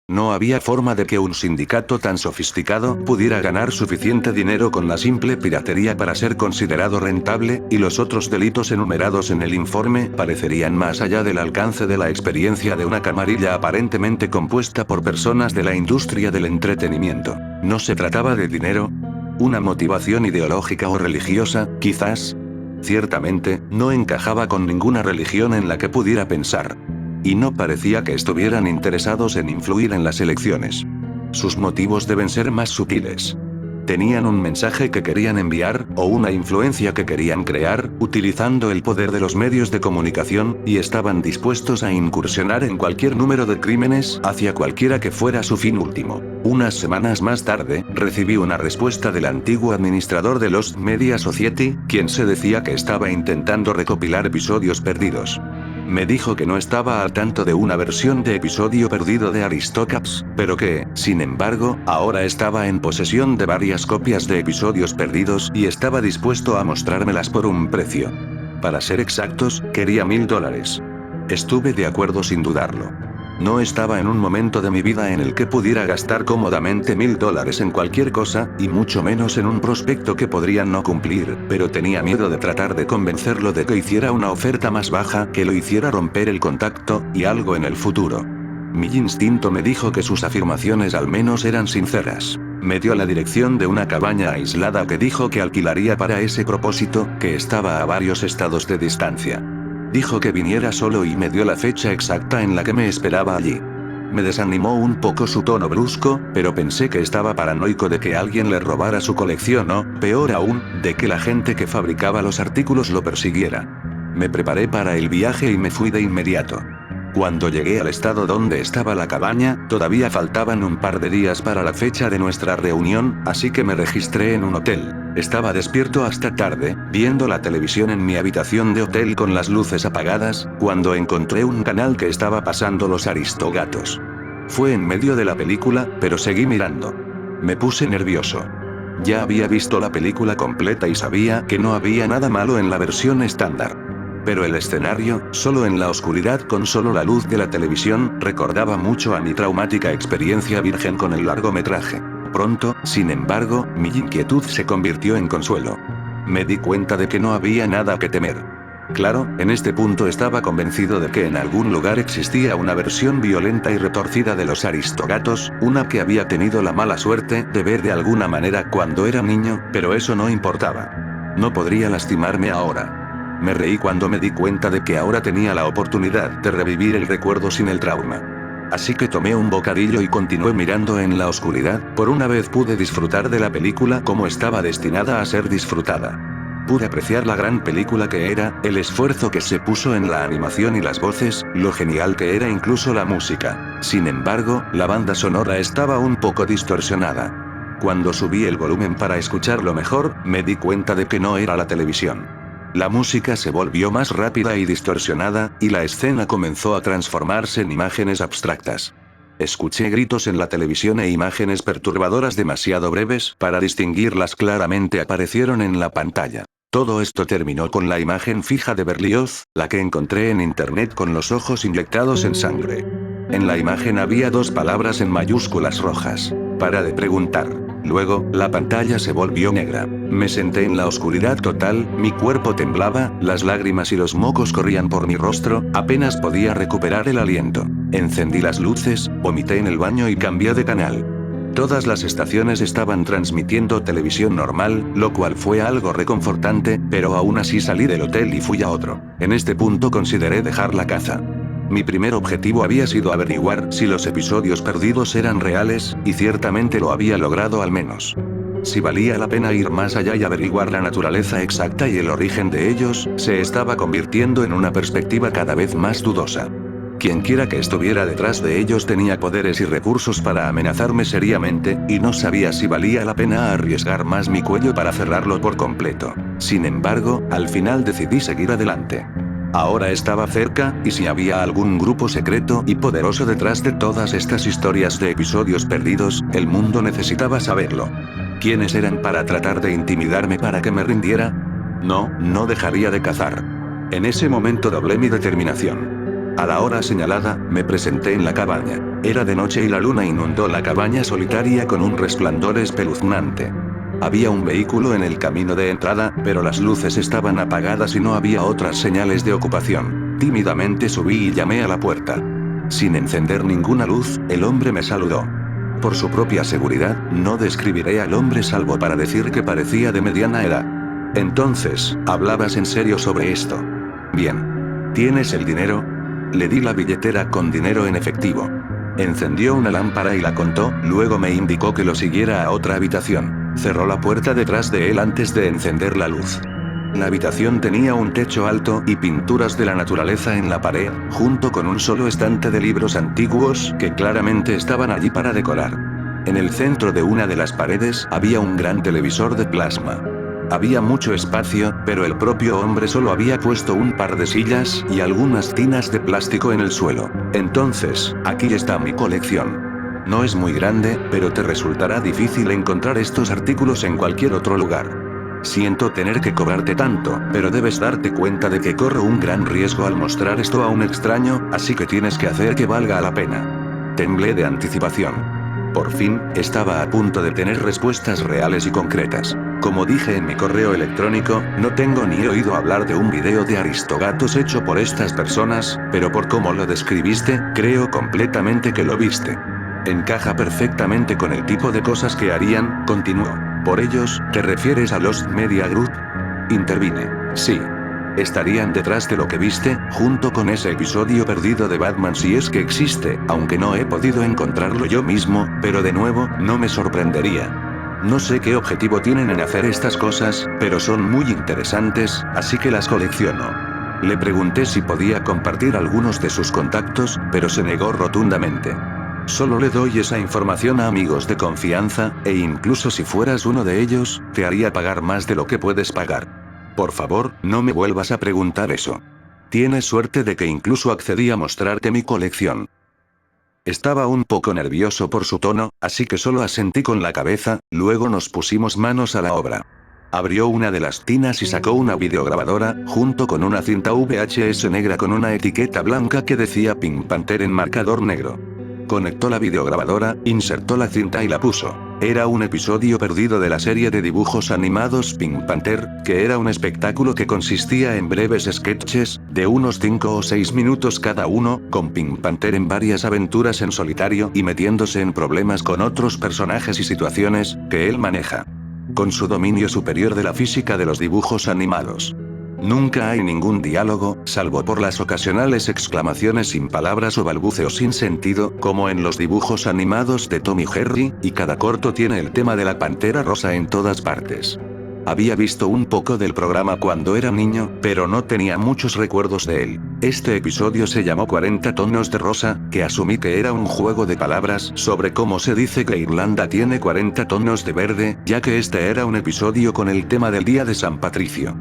No había forma de que un sindicato tan sofisticado pudiera ganar suficiente dinero con la simple piratería para ser considerado rentable, y los otros delitos enumerados en el informe parecerían más allá del alcance de la experiencia de una camarilla aparentemente compuesta por personas de la industria del entretenimiento. ¿No se trataba de dinero? ¿Una motivación ideológica o religiosa, quizás? Ciertamente, no encajaba con ninguna religión en la que pudiera pensar. Y no parecía que estuvieran interesados en influir en las elecciones. Sus motivos deben ser más sutiles. Tenían un mensaje que querían enviar, o una influencia que querían crear, utilizando el poder de los medios de comunicación, y estaban dispuestos a incursionar en cualquier número de crímenes, hacia cualquiera que fuera su fin último. Unas semanas más tarde, recibí una respuesta del antiguo administrador de Lost Media Society, quien se decía que estaba intentando recopilar episodios perdidos. Me dijo que no estaba al tanto de una versión de episodio perdido de Aristocaps, pero que, sin embargo, ahora estaba en posesión de varias copias de episodios perdidos y estaba dispuesto a mostrármelas por un precio. Para ser exactos, quería $1000. Estuve de acuerdo sin dudarlo. No estaba en un momento de mi vida en el que pudiera gastar cómodamente $1000 en cualquier cosa, y mucho menos en un prospecto que podría no cumplir, pero tenía miedo de tratar de convencerlo de que hiciera una oferta más baja que lo hiciera romper el contacto, y algo en el futuro. Mi instinto me dijo que sus afirmaciones al menos eran sinceras. Me dio la dirección de una cabaña aislada que dijo que alquilaría para ese propósito, que estaba a varios estados de distancia. Dijo que viniera solo y me dio la fecha exacta en la que me esperaba allí. Me desanimó un poco su tono brusco, pero pensé que estaba paranoico de que alguien le robara su colección o, peor aún, de que la gente que fabricaba los artículos lo persiguiera. Me preparé para el viaje y me fui de inmediato. Cuando llegué al estado donde estaba la cabaña, todavía faltaban un par de días para la fecha de nuestra reunión, así que me registré en un hotel. Estaba despierto hasta tarde, viendo la televisión en mi habitación de hotel con las luces apagadas, cuando encontré un canal que estaba pasando Los Aristogatos. Fue en medio de la película, pero seguí mirando. Me puse nervioso. Ya había visto la película completa y sabía que no había nada malo en la versión estándar. Pero el escenario, solo en la oscuridad con solo la luz de la televisión, recordaba mucho a mi traumática experiencia virgen con el largometraje. Pronto, sin embargo, mi inquietud se convirtió en consuelo. Me di cuenta de que no había nada que temer. Claro, en este punto estaba convencido de que en algún lugar existía una versión violenta y retorcida de los Aristogatos, una que había tenido la mala suerte de ver de alguna manera cuando era niño, pero eso no importaba. No podría lastimarme ahora. Me reí cuando me di cuenta de que ahora tenía la oportunidad de revivir el recuerdo sin el trauma. Así que tomé un bocadillo y continué mirando en la oscuridad. Por una vez pude disfrutar de la película como estaba destinada a ser disfrutada. Pude apreciar la gran película que era, el esfuerzo que se puso en la animación y las voces, lo genial que era incluso la música. Sin embargo, la banda sonora estaba un poco distorsionada. Cuando subí el volumen para escucharlo mejor, me di cuenta de que no era la televisión. La música se volvió más rápida y distorsionada, y la escena comenzó a transformarse en imágenes abstractas. Escuché gritos en la televisión e imágenes perturbadoras demasiado breves para distinguirlas claramente aparecieron en la pantalla. Todo esto terminó con la imagen fija de Berlioz, la que encontré en internet con los ojos inyectados en sangre. En la imagen había dos palabras en mayúsculas rojas. Para de preguntar. Luego, la pantalla se volvió negra. Me senté en la oscuridad total, mi cuerpo temblaba, las lágrimas y los mocos corrían por mi rostro, apenas podía recuperar el aliento. Encendí las luces, vomité en el baño y cambié de canal. Todas las estaciones estaban transmitiendo televisión normal, lo cual fue algo reconfortante, pero aún así salí del hotel y fui a otro. En este punto consideré dejar la caza. Mi primer objetivo había sido averiguar si los episodios perdidos eran reales, y ciertamente lo había logrado al menos. Si valía la pena ir más allá y averiguar la naturaleza exacta y el origen de ellos, se estaba convirtiendo en una perspectiva cada vez más dudosa. Quienquiera que estuviera detrás de ellos tenía poderes y recursos para amenazarme seriamente, y no sabía si valía la pena arriesgar más mi cuello para cerrarlo por completo. Sin embargo, al final decidí seguir adelante. Ahora estaba cerca, y si había algún grupo secreto y poderoso detrás de todas estas historias de episodios perdidos, el mundo necesitaba saberlo. ¿Quiénes eran para tratar de intimidarme para que me rindiera? No dejaría de cazar. En ese momento doblé mi determinación. A la hora señalada, me presenté en la cabaña. Era de noche y la luna inundó la cabaña solitaria con un resplandor espeluznante. Había un vehículo en el camino de entrada, pero las luces estaban apagadas y no había otras señales de ocupación. Tímidamente subí y llamé a la puerta. Sin encender ninguna luz, el hombre me saludó. Por su propia seguridad, no describiré al hombre salvo para decir que parecía de mediana edad. Entonces, ¿hablabas en serio sobre esto? Bien. ¿Tienes el dinero? Le di la billetera con dinero en efectivo. Encendió una lámpara y la contó, luego me indicó que lo siguiera a otra habitación. Cerró la puerta detrás de él antes de encender la luz. La habitación tenía un techo alto y pinturas de la naturaleza en la pared, junto con un solo estante de libros antiguos que claramente estaban allí para decorar. En el centro de una de las paredes había un gran televisor de plasma. Había mucho espacio, pero el propio hombre solo había puesto un par de sillas y algunas tinas de plástico en el suelo. Entonces, aquí está mi colección. No es muy grande, pero te resultará difícil encontrar estos artículos en cualquier otro lugar. Siento tener que cobrarte tanto, pero debes darte cuenta de que corro un gran riesgo al mostrar esto a un extraño, así que tienes que hacer que valga la pena. Temblé de anticipación. Por fin, estaba a punto de tener respuestas reales y concretas. Como dije en mi correo electrónico, no tengo ni oído hablar de un video de Aristogatos hecho por estas personas, pero por cómo lo describiste, creo completamente que lo viste. Encaja perfectamente con el tipo de cosas que harían, continuó. ¿Por ellos, te refieres a Lost Media Group? Intervine. Sí. Estarían detrás de lo que viste, junto con ese episodio perdido de Batman si es que existe, aunque no he podido encontrarlo yo mismo, pero de nuevo, no me sorprendería. No sé qué objetivo tienen en hacer estas cosas, pero son muy interesantes, así que las colecciono. Le pregunté si podía compartir algunos de sus contactos, pero se negó rotundamente. Solo le doy esa información a amigos de confianza, e incluso si fueras uno de ellos, te haría pagar más de lo que puedes pagar. Por favor, no me vuelvas a preguntar eso. Tienes suerte de que incluso accedí a mostrarte mi colección. Estaba un poco nervioso por su tono, así que solo asentí con la cabeza, luego nos pusimos manos a la obra. Abrió una de las tinas y sacó una videograbadora, junto con una cinta VHS negra con una etiqueta blanca que decía Pink Panther en marcador negro. Conectó la videograbadora, insertó la cinta y la puso. Era un episodio perdido de la serie de dibujos animados Pink Panther, que era un espectáculo que consistía en breves sketches, de unos 5 o 6 minutos cada uno, con Pink Panther en varias aventuras en solitario y metiéndose en problemas con otros personajes y situaciones, que él maneja. Con su dominio superior de la física de los dibujos animados. Nunca hay ningún diálogo, salvo por las ocasionales exclamaciones sin palabras o balbuceos sin sentido, como en los dibujos animados de Tom y Jerry, y cada corto tiene el tema de la Pantera Rosa en todas partes. Había visto un poco del programa cuando era niño, pero no tenía muchos recuerdos de él. Este episodio se llamó 40 tonos de rosa, que asumí que era un juego de palabras sobre cómo se dice que Irlanda tiene 40 tonos de verde, ya que este era un episodio con el tema del Día de San Patricio.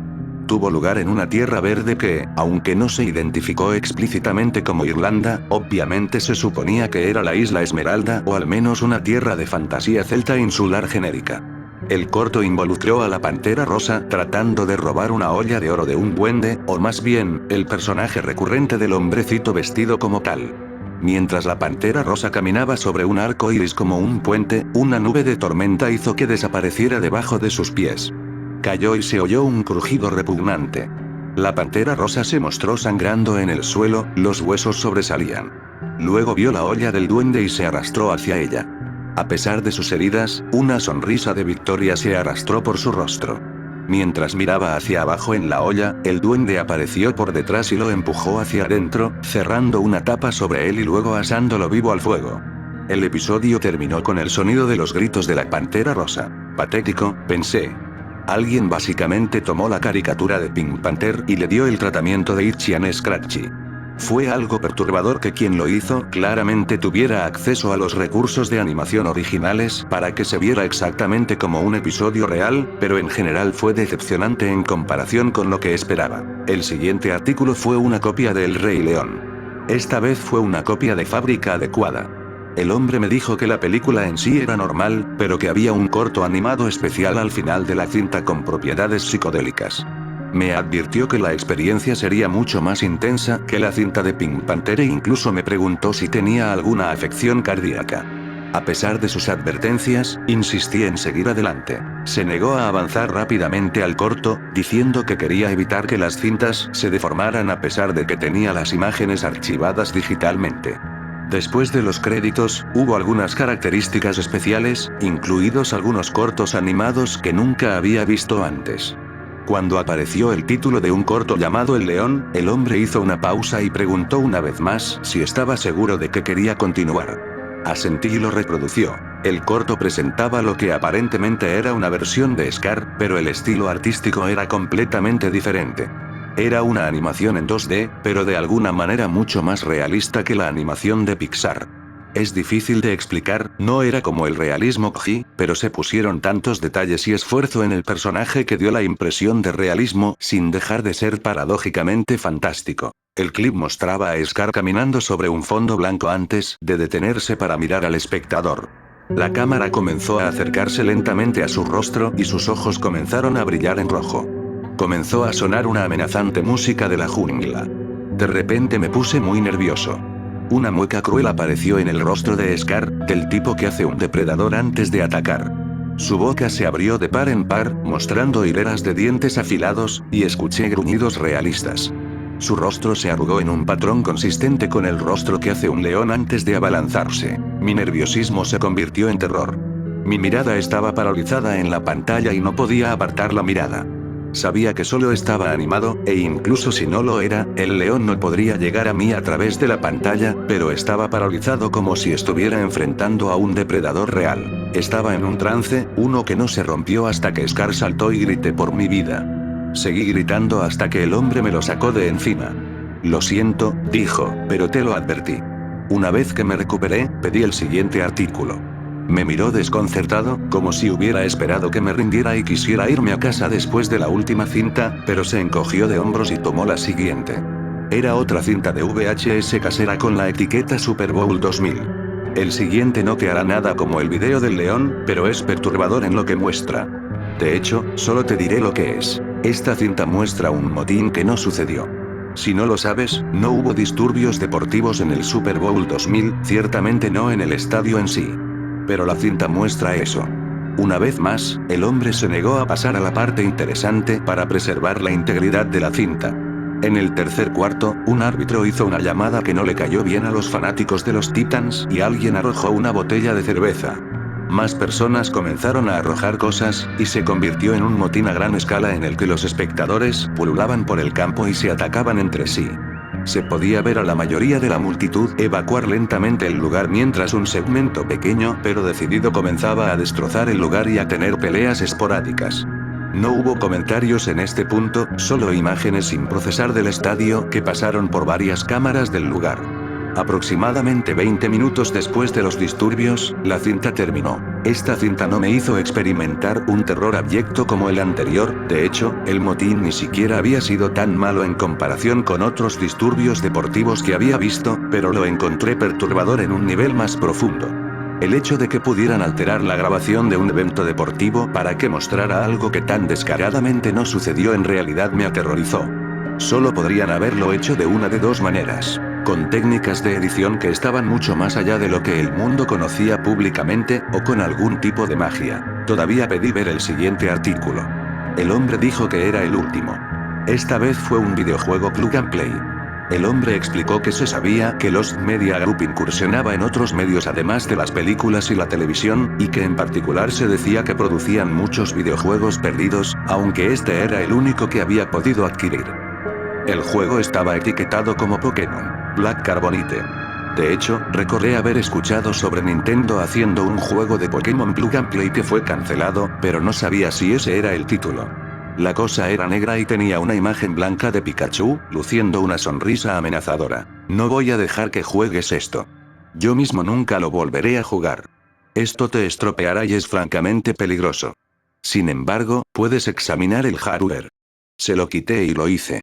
Tuvo lugar en una tierra verde que, aunque no se identificó explícitamente como Irlanda, obviamente se suponía que era la Isla Esmeralda o al menos una tierra de fantasía celta insular genérica. El corto involucró a la Pantera Rosa tratando de robar una olla de oro de un duende, o más bien, el personaje recurrente del hombrecito vestido como tal. Mientras la Pantera Rosa caminaba sobre un arco iris como un puente, una nube de tormenta hizo que desapareciera debajo de sus pies. Cayó y se oyó un crujido repugnante. La Pantera Rosa se mostró sangrando en el suelo, los huesos sobresalían. Luego vio la olla del duende y se arrastró hacia ella. A pesar de sus heridas, una sonrisa de victoria se arrastró por su rostro. Mientras miraba hacia abajo en la olla, el duende apareció por detrás y lo empujó hacia adentro, cerrando una tapa sobre él y luego asándolo vivo al fuego. El episodio terminó con el sonido de los gritos de la Pantera Rosa. Patético, pensé. Alguien básicamente tomó la caricatura de Pink Panther y le dio el tratamiento de Itchy and Scratchy. Fue algo perturbador que quien lo hizo claramente tuviera acceso a los recursos de animación originales para que se viera exactamente como un episodio real, pero en general fue decepcionante en comparación con lo que esperaba. El siguiente artículo fue una copia de El Rey León. Esta vez fue una copia de fábrica adecuada. El hombre me dijo que la película en sí era normal, pero que había un corto animado especial al final de la cinta con propiedades psicodélicas. Me advirtió que la experiencia sería mucho más intensa que la cinta de Pink Panther e incluso me preguntó si tenía alguna afección cardíaca. A pesar de sus advertencias, insistí en seguir adelante. Se negó a avanzar rápidamente al corto, diciendo que quería evitar que las cintas se deformaran a pesar de que tenía las imágenes archivadas digitalmente. Después de los créditos, hubo algunas características especiales, incluidos algunos cortos animados que nunca había visto antes. Cuando apareció el título de un corto llamado El León, el hombre hizo una pausa y preguntó una vez más si estaba seguro de que quería continuar. Asentí y lo reprodució. El corto presentaba lo que aparentemente era una versión de Scar, pero el estilo artístico era completamente diferente. Era una animación en 2D, pero de alguna manera mucho más realista que la animación de Pixar. Es difícil de explicar, no era como el realismo CGI, pero se pusieron tantos detalles y esfuerzo en el personaje que dio la impresión de realismo, sin dejar de ser paradójicamente fantástico. El clip mostraba a Scar caminando sobre un fondo blanco antes de detenerse para mirar al espectador. La cámara comenzó a acercarse lentamente a su rostro y sus ojos comenzaron a brillar en rojo. Comenzó a sonar una amenazante música de la jungla. De repente me puse muy nervioso. Una mueca cruel apareció en el rostro de Scar, del tipo que hace un depredador antes de atacar. Su boca se abrió de par en par, mostrando hileras de dientes afilados, y escuché gruñidos realistas. Su rostro se arrugó en un patrón consistente con el rostro que hace un león antes de abalanzarse. Mi nerviosismo se convirtió en terror. Mi mirada estaba paralizada en la pantalla y no podía apartar la mirada. Sabía que solo estaba animado, e incluso si no lo era, el león no podría llegar a mí a través de la pantalla, pero estaba paralizado como si estuviera enfrentando a un depredador real. Estaba en un trance, uno que no se rompió hasta que Scar saltó y grité por mi vida. Seguí gritando hasta que el hombre me lo sacó de encima. Lo siento, dijo, pero te lo advertí. Una vez que me recuperé, pedí el siguiente artículo. Me miró desconcertado, como si hubiera esperado que me rindiera y quisiera irme a casa después de la última cinta, pero se encogió de hombros y tomó la siguiente. Era otra cinta de VHS casera con la etiqueta Super Bowl 2000. El siguiente no te hará nada como el video del león, pero es perturbador en lo que muestra. De hecho, solo te diré lo que es. Esta cinta muestra un motín que no sucedió. Si no lo sabes, no hubo disturbios deportivos en el Super Bowl 2000, ciertamente no en el estadio en sí. Pero la cinta muestra eso. Una vez más, el hombre se negó a pasar a la parte interesante para preservar la integridad de la cinta. En el tercer cuarto, un árbitro hizo una llamada que no le cayó bien a los fanáticos de los Titans y alguien arrojó una botella de cerveza. Más personas comenzaron a arrojar cosas, y se convirtió en un motín a gran escala en el que los espectadores pululaban por el campo y se atacaban entre sí. Se podía ver a la mayoría de la multitud evacuar lentamente el lugar mientras un segmento pequeño pero decidido comenzaba a destrozar el lugar y a tener peleas esporádicas. No hubo comentarios en este punto, solo imágenes sin procesar del estadio que pasaron por varias cámaras del lugar. Aproximadamente 20 minutos después de los disturbios, la cinta terminó. Esta cinta no me hizo experimentar un terror abyecto como el anterior, de hecho, el motín ni siquiera había sido tan malo en comparación con otros disturbios deportivos que había visto, pero lo encontré perturbador en un nivel más profundo. El hecho de que pudieran alterar la grabación de un evento deportivo para que mostrara algo que tan descaradamente no sucedió en realidad me aterrorizó. Solo podrían haberlo hecho de una de dos maneras. Con técnicas de edición que estaban mucho más allá de lo que el mundo conocía públicamente, o con algún tipo de magia. Todavía pedí ver el siguiente artículo. El hombre dijo que era el último. Esta vez fue un videojuego plug and play. El hombre explicó que se sabía que Lost Media Group incursionaba en otros medios además de las películas y la televisión, y que en particular se decía que producían muchos videojuegos perdidos, aunque este era el único que había podido adquirir. El juego estaba etiquetado como Pokémon Black Carbonite. De hecho, recordé haber escuchado sobre Nintendo haciendo un juego de Pokémon Plug and Play que fue cancelado, pero no sabía si ese era el título. La cosa era negra y tenía una imagen blanca de Pikachu, luciendo una sonrisa amenazadora. No voy a dejar que juegues esto. Yo mismo nunca lo volveré a jugar. Esto te estropeará y es francamente peligroso. Sin embargo, puedes examinar el hardware. Se lo quité y lo hice.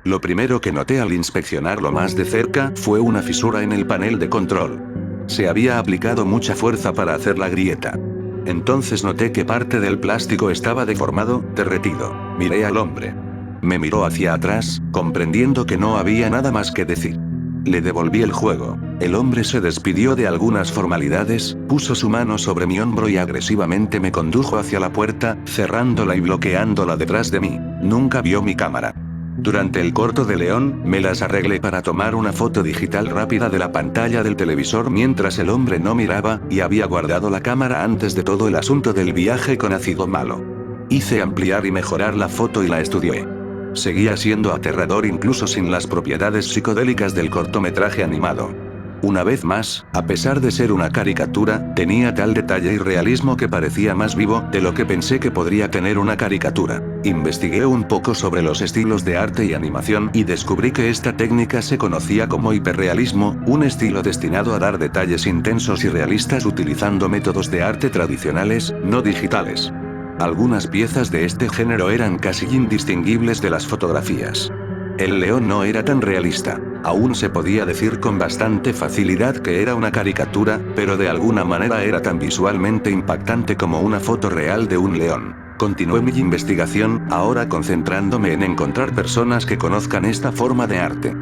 Lo primero que noté al inspeccionarlo más de cerca fue una fisura en el panel de control. Se había aplicado mucha fuerza para hacer la grieta. Entonces noté que parte del plástico estaba deformado, derretido. Miré al hombre. Me miró hacia atrás, comprendiendo que no había nada más que decir. Le devolví el juego. El hombre se despidió de algunas formalidades, puso su mano sobre mi hombro y agresivamente me condujo hacia la puerta, cerrándola y bloqueándola detrás de mí. Nunca vio mi cámara. Durante el corto de León, me las arreglé para tomar una foto digital rápida de la pantalla del televisor mientras el hombre no miraba, y había guardado la cámara antes de todo el asunto del viaje con ácido malo. Hice ampliar y mejorar la foto y la estudié. Seguía siendo aterrador incluso sin las propiedades psicodélicas del cortometraje animado. Una vez más, a pesar de ser una caricatura, tenía tal detalle y realismo que parecía más vivo de lo que pensé que podría tener una caricatura. Investigué un poco sobre los estilos de arte y animación y descubrí que esta técnica se conocía como hiperrealismo, un estilo destinado a dar detalles intensos y realistas utilizando métodos de arte tradicionales, no digitales. Algunas piezas de este género eran casi indistinguibles de las fotografías. El león no era tan realista. Aún se podía decir con bastante facilidad que era una caricatura, pero de alguna manera era tan visualmente impactante como una foto real de un león. Continué mi investigación, ahora concentrándome en encontrar personas que conozcan esta forma de arte.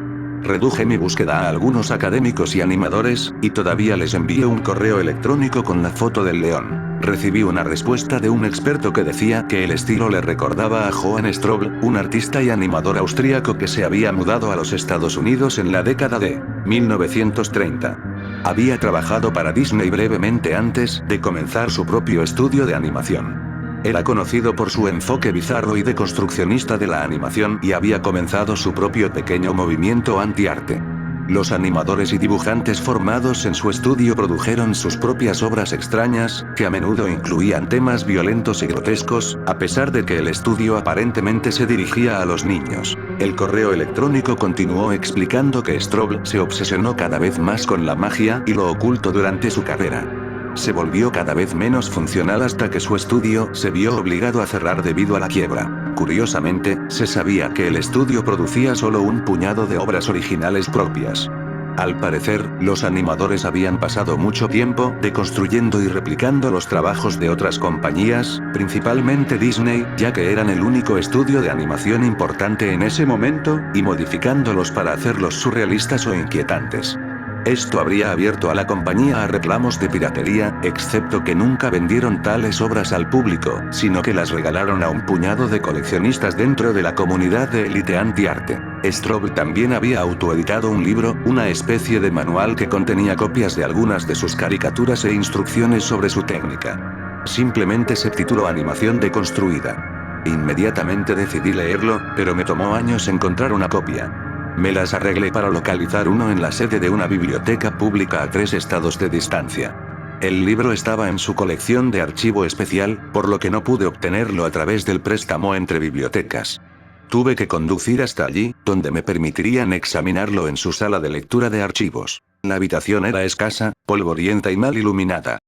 Reduje mi búsqueda a algunos académicos y animadores, y todavía les envié un correo electrónico con la foto del león. Recibí una respuesta de un experto que decía que el estilo le recordaba a Johann Strobl, un artista y animador austríaco que se había mudado a los Estados Unidos en la década de 1930. Había trabajado para Disney brevemente antes de comenzar su propio estudio de animación. Era conocido por su enfoque bizarro y deconstruccionista de la animación y había comenzado su propio pequeño movimiento anti-arte. Los animadores y dibujantes formados en su estudio produjeron sus propias obras extrañas, que a menudo incluían temas violentos y grotescos, a pesar de que el estudio aparentemente se dirigía a los niños. El correo electrónico continuó explicando que Strobl se obsesionó cada vez más con la magia y lo oculto durante su carrera. Se volvió cada vez menos funcional hasta que su estudio se vio obligado a cerrar debido a la quiebra. Curiosamente, se sabía que el estudio producía solo un puñado de obras originales propias. Al parecer, los animadores habían pasado mucho tiempo deconstruyendo y replicando los trabajos de otras compañías, principalmente Disney, ya que eran el único estudio de animación importante en ese momento, y modificándolos para hacerlos surrealistas o inquietantes. Esto habría abierto a la compañía a reclamos de piratería, excepto que nunca vendieron tales obras al público, sino que las regalaron a un puñado de coleccionistas dentro de la comunidad de élite anti-arte. Strobe también había autoeditado un libro, una especie de manual que contenía copias de algunas de sus caricaturas e instrucciones sobre su técnica. Simplemente se tituló Animación deconstruida. Inmediatamente decidí leerlo, pero me tomó años encontrar una copia. Me las arreglé para localizar uno en la sede de una biblioteca pública a 3 estados de distancia. El libro estaba en su colección de archivo especial, por lo que no pude obtenerlo a través del préstamo entre bibliotecas. Tuve que conducir hasta allí, donde me permitirían examinarlo en su sala de lectura de archivos. La habitación era escasa, polvorienta y mal iluminada.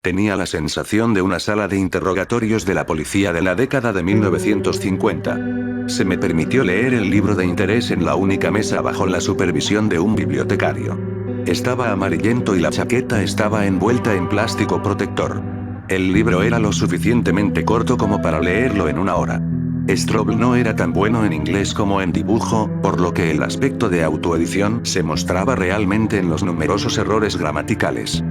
Tenía la sensación de una sala de interrogatorios de la policía de la década de 1950. Se me permitió leer el libro de interés en la única mesa bajo la supervisión de un bibliotecario. Estaba amarillento y la chaqueta estaba envuelta en plástico protector. El libro era lo suficientemente corto como para leerlo en una hora. Strobe no era tan bueno en inglés como en dibujo, por lo que el aspecto de autoedición se mostraba realmente en los numerosos errores gramaticales.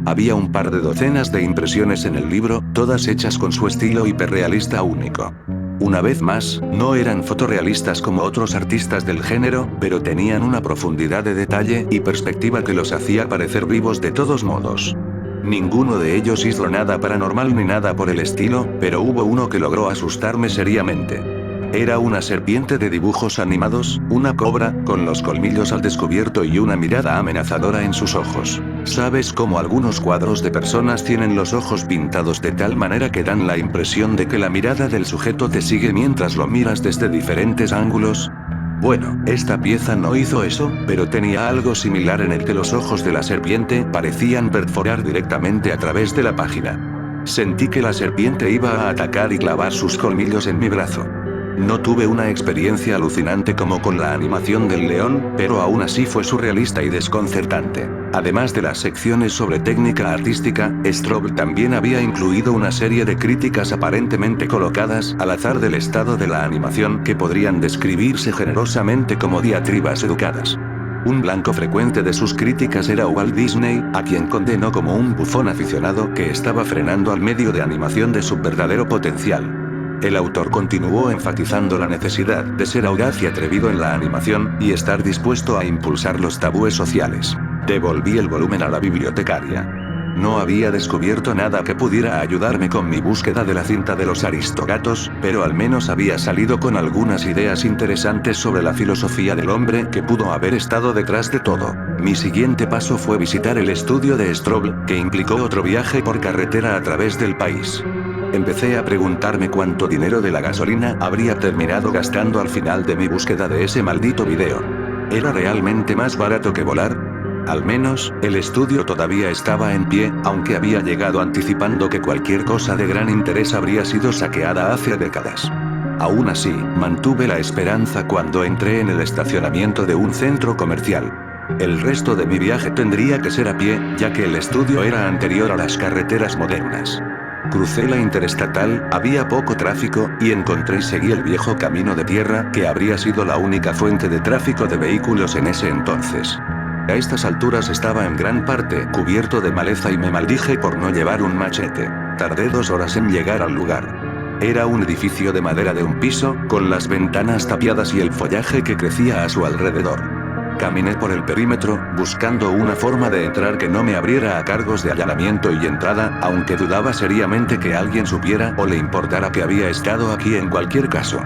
Había un par de docenas de impresiones en el libro, todas hechas con su estilo hiperrealista único. Una vez más, no eran fotorrealistas como otros artistas del género, pero tenían una profundidad de detalle y perspectiva que los hacía parecer vivos de todos modos. Ninguno de ellos hizo nada paranormal ni nada por el estilo, pero hubo uno que logró asustarme seriamente. Era una serpiente de dibujos animados, una cobra, con los colmillos al descubierto y una mirada amenazadora en sus ojos. ¿Sabes cómo algunos cuadros de personas tienen los ojos pintados de tal manera que dan la impresión de que la mirada del sujeto te sigue mientras lo miras desde diferentes ángulos? Bueno, esta pieza no hizo eso, pero tenía algo similar en el que los ojos de la serpiente parecían perforar directamente a través de la página. Sentí que la serpiente iba a atacar y clavar sus colmillos en mi brazo. No tuve una experiencia alucinante como con la animación del león, pero aún así fue surrealista y desconcertante. Además de las secciones sobre técnica artística, Strobe también había incluido una serie de críticas aparentemente colocadas al azar del estado de la animación que podrían describirse generosamente como diatribas educadas. Un blanco frecuente de sus críticas era Walt Disney, a quien condenó como un bufón aficionado que estaba frenando al medio de animación de su verdadero potencial. El autor continuó enfatizando la necesidad de ser audaz y atrevido en la animación, y estar dispuesto a impulsar los tabúes sociales. Devolví el volumen a la bibliotecaria. No había descubierto nada que pudiera ayudarme con mi búsqueda de la cinta de los Aristogatos, pero al menos había salido con algunas ideas interesantes sobre la filosofía del hombre que pudo haber estado detrás de todo. Mi siguiente paso fue visitar el estudio de Strobe, que implicó otro viaje por carretera a través del país. Empecé a preguntarme cuánto dinero de la gasolina habría terminado gastando al final de mi búsqueda de ese maldito video. ¿Era realmente más barato que volar? Al menos, el estudio todavía estaba en pie, aunque había llegado anticipando que cualquier cosa de gran interés habría sido saqueada hace décadas. Aún así, mantuve la esperanza cuando entré en el estacionamiento de un centro comercial. El resto de mi viaje tendría que ser a pie, ya que el estudio era anterior a las carreteras modernas. Crucé la interestatal, había poco tráfico, y encontré y seguí el viejo camino de tierra, que habría sido la única fuente de tráfico de vehículos en ese entonces. A estas alturas estaba en gran parte cubierto de maleza y me maldije por no llevar un machete. Tardé 2 horas en llegar al lugar. Era un edificio de madera de un piso, con las ventanas tapiadas y el follaje que crecía a su alrededor. Caminé por el perímetro, buscando una forma de entrar que no me abriera a cargos de allanamiento y entrada, aunque dudaba seriamente que alguien supiera o le importara que había estado aquí en cualquier caso.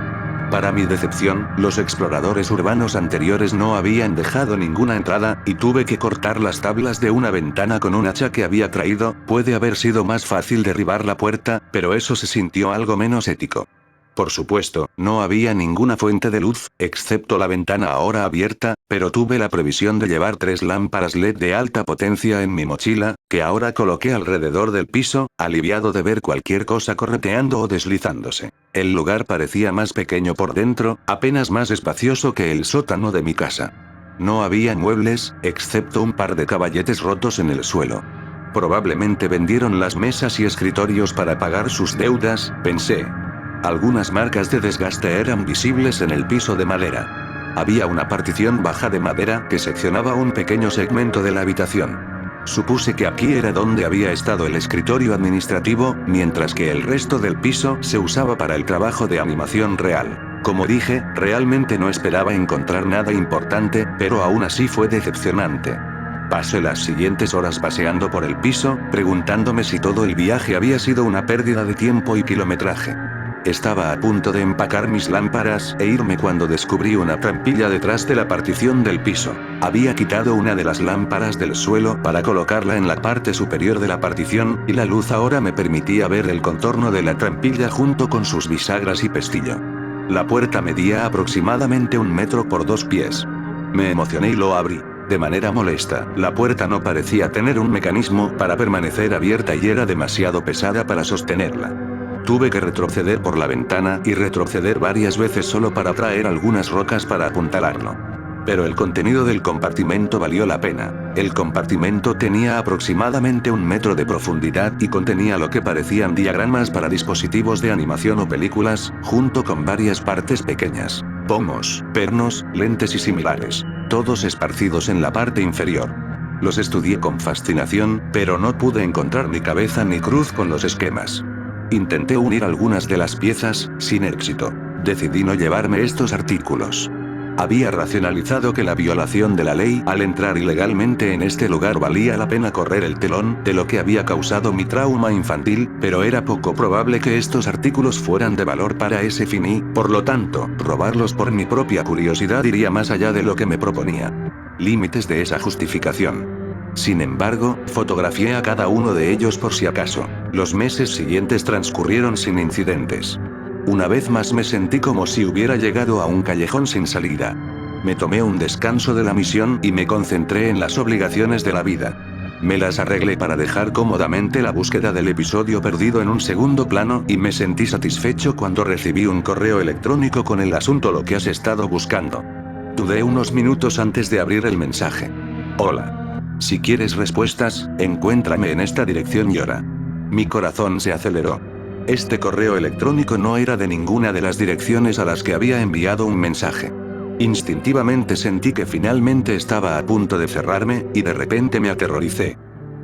Para mi decepción, los exploradores urbanos anteriores no habían dejado ninguna entrada, y tuve que cortar las tablas de una ventana con un hacha que había traído. Puede haber sido más fácil derribar la puerta, pero eso se sintió algo menos ético. Por supuesto, no había ninguna fuente de luz, excepto la ventana ahora abierta, pero tuve la previsión de llevar 3 lámparas LED de alta potencia en mi mochila, que ahora coloqué alrededor del piso, aliviado de ver cualquier cosa correteando o deslizándose. El lugar parecía más pequeño por dentro, apenas más espacioso que el sótano de mi casa. No había muebles, excepto un par de caballetes rotos en el suelo. Probablemente vendieron las mesas y escritorios para pagar sus deudas, pensé. Algunas marcas de desgaste eran visibles en el piso de madera. Había una partición baja de madera que seccionaba un pequeño segmento de la habitación. Supuse que aquí era donde había estado el escritorio administrativo, mientras que el resto del piso se usaba para el trabajo de animación real. Como dije, realmente no esperaba encontrar nada importante, pero aún así fue decepcionante. Pasé las siguientes horas paseando por el piso, preguntándome si todo el viaje había sido una pérdida de tiempo y kilometraje. Estaba a punto de empacar mis lámparas e irme cuando descubrí una trampilla detrás de la partición del piso. Había quitado una de las lámparas del suelo para colocarla en la parte superior de la partición, y la luz ahora me permitía ver el contorno de la trampilla junto con sus bisagras y pestillo. La puerta medía aproximadamente 1 metro por 2 pies. Me emocioné y lo abrí. De manera molesta, la puerta no parecía tener un mecanismo para permanecer abierta y era demasiado pesada para sostenerla. Tuve que retroceder por la ventana y retroceder varias veces solo para traer algunas rocas para apuntalarlo. Pero el contenido del compartimento valió la pena. El compartimento tenía aproximadamente 1 metro de profundidad y contenía lo que parecían diagramas para dispositivos de animación o películas, junto con varias partes pequeñas. Pomos, pernos, lentes y similares. Todos esparcidos en la parte inferior. Los estudié con fascinación, pero no pude encontrar ni cabeza ni cruz con los esquemas. Intenté unir algunas de las piezas, sin éxito. Decidí no llevarme estos artículos. Había racionalizado que la violación de la ley al entrar ilegalmente en este lugar valía la pena correr el telón de lo que había causado mi trauma infantil, pero era poco probable que estos artículos fueran de valor para ese fin y, por lo tanto, robarlos por mi propia curiosidad iría más allá de lo que me proponía. Límites de esa justificación. Sin embargo, fotografié a cada uno de ellos por si acaso. Los meses siguientes transcurrieron sin incidentes. Una vez más me sentí como si hubiera llegado a un callejón sin salida. Me tomé un descanso de la misión y me concentré en las obligaciones de la vida. Me las arreglé para dejar cómodamente la búsqueda del episodio perdido en un segundo plano y me sentí satisfecho cuando recibí un correo electrónico con el asunto lo que has estado buscando. Dudé unos minutos antes de abrir el mensaje. Hola. Si quieres respuestas, encuéntrame en esta dirección y hora. Mi corazón se aceleró. Este correo electrónico no era de ninguna de las direcciones a las que había enviado un mensaje. Instintivamente sentí que finalmente estaba a punto de cerrarme, y de repente me aterroricé.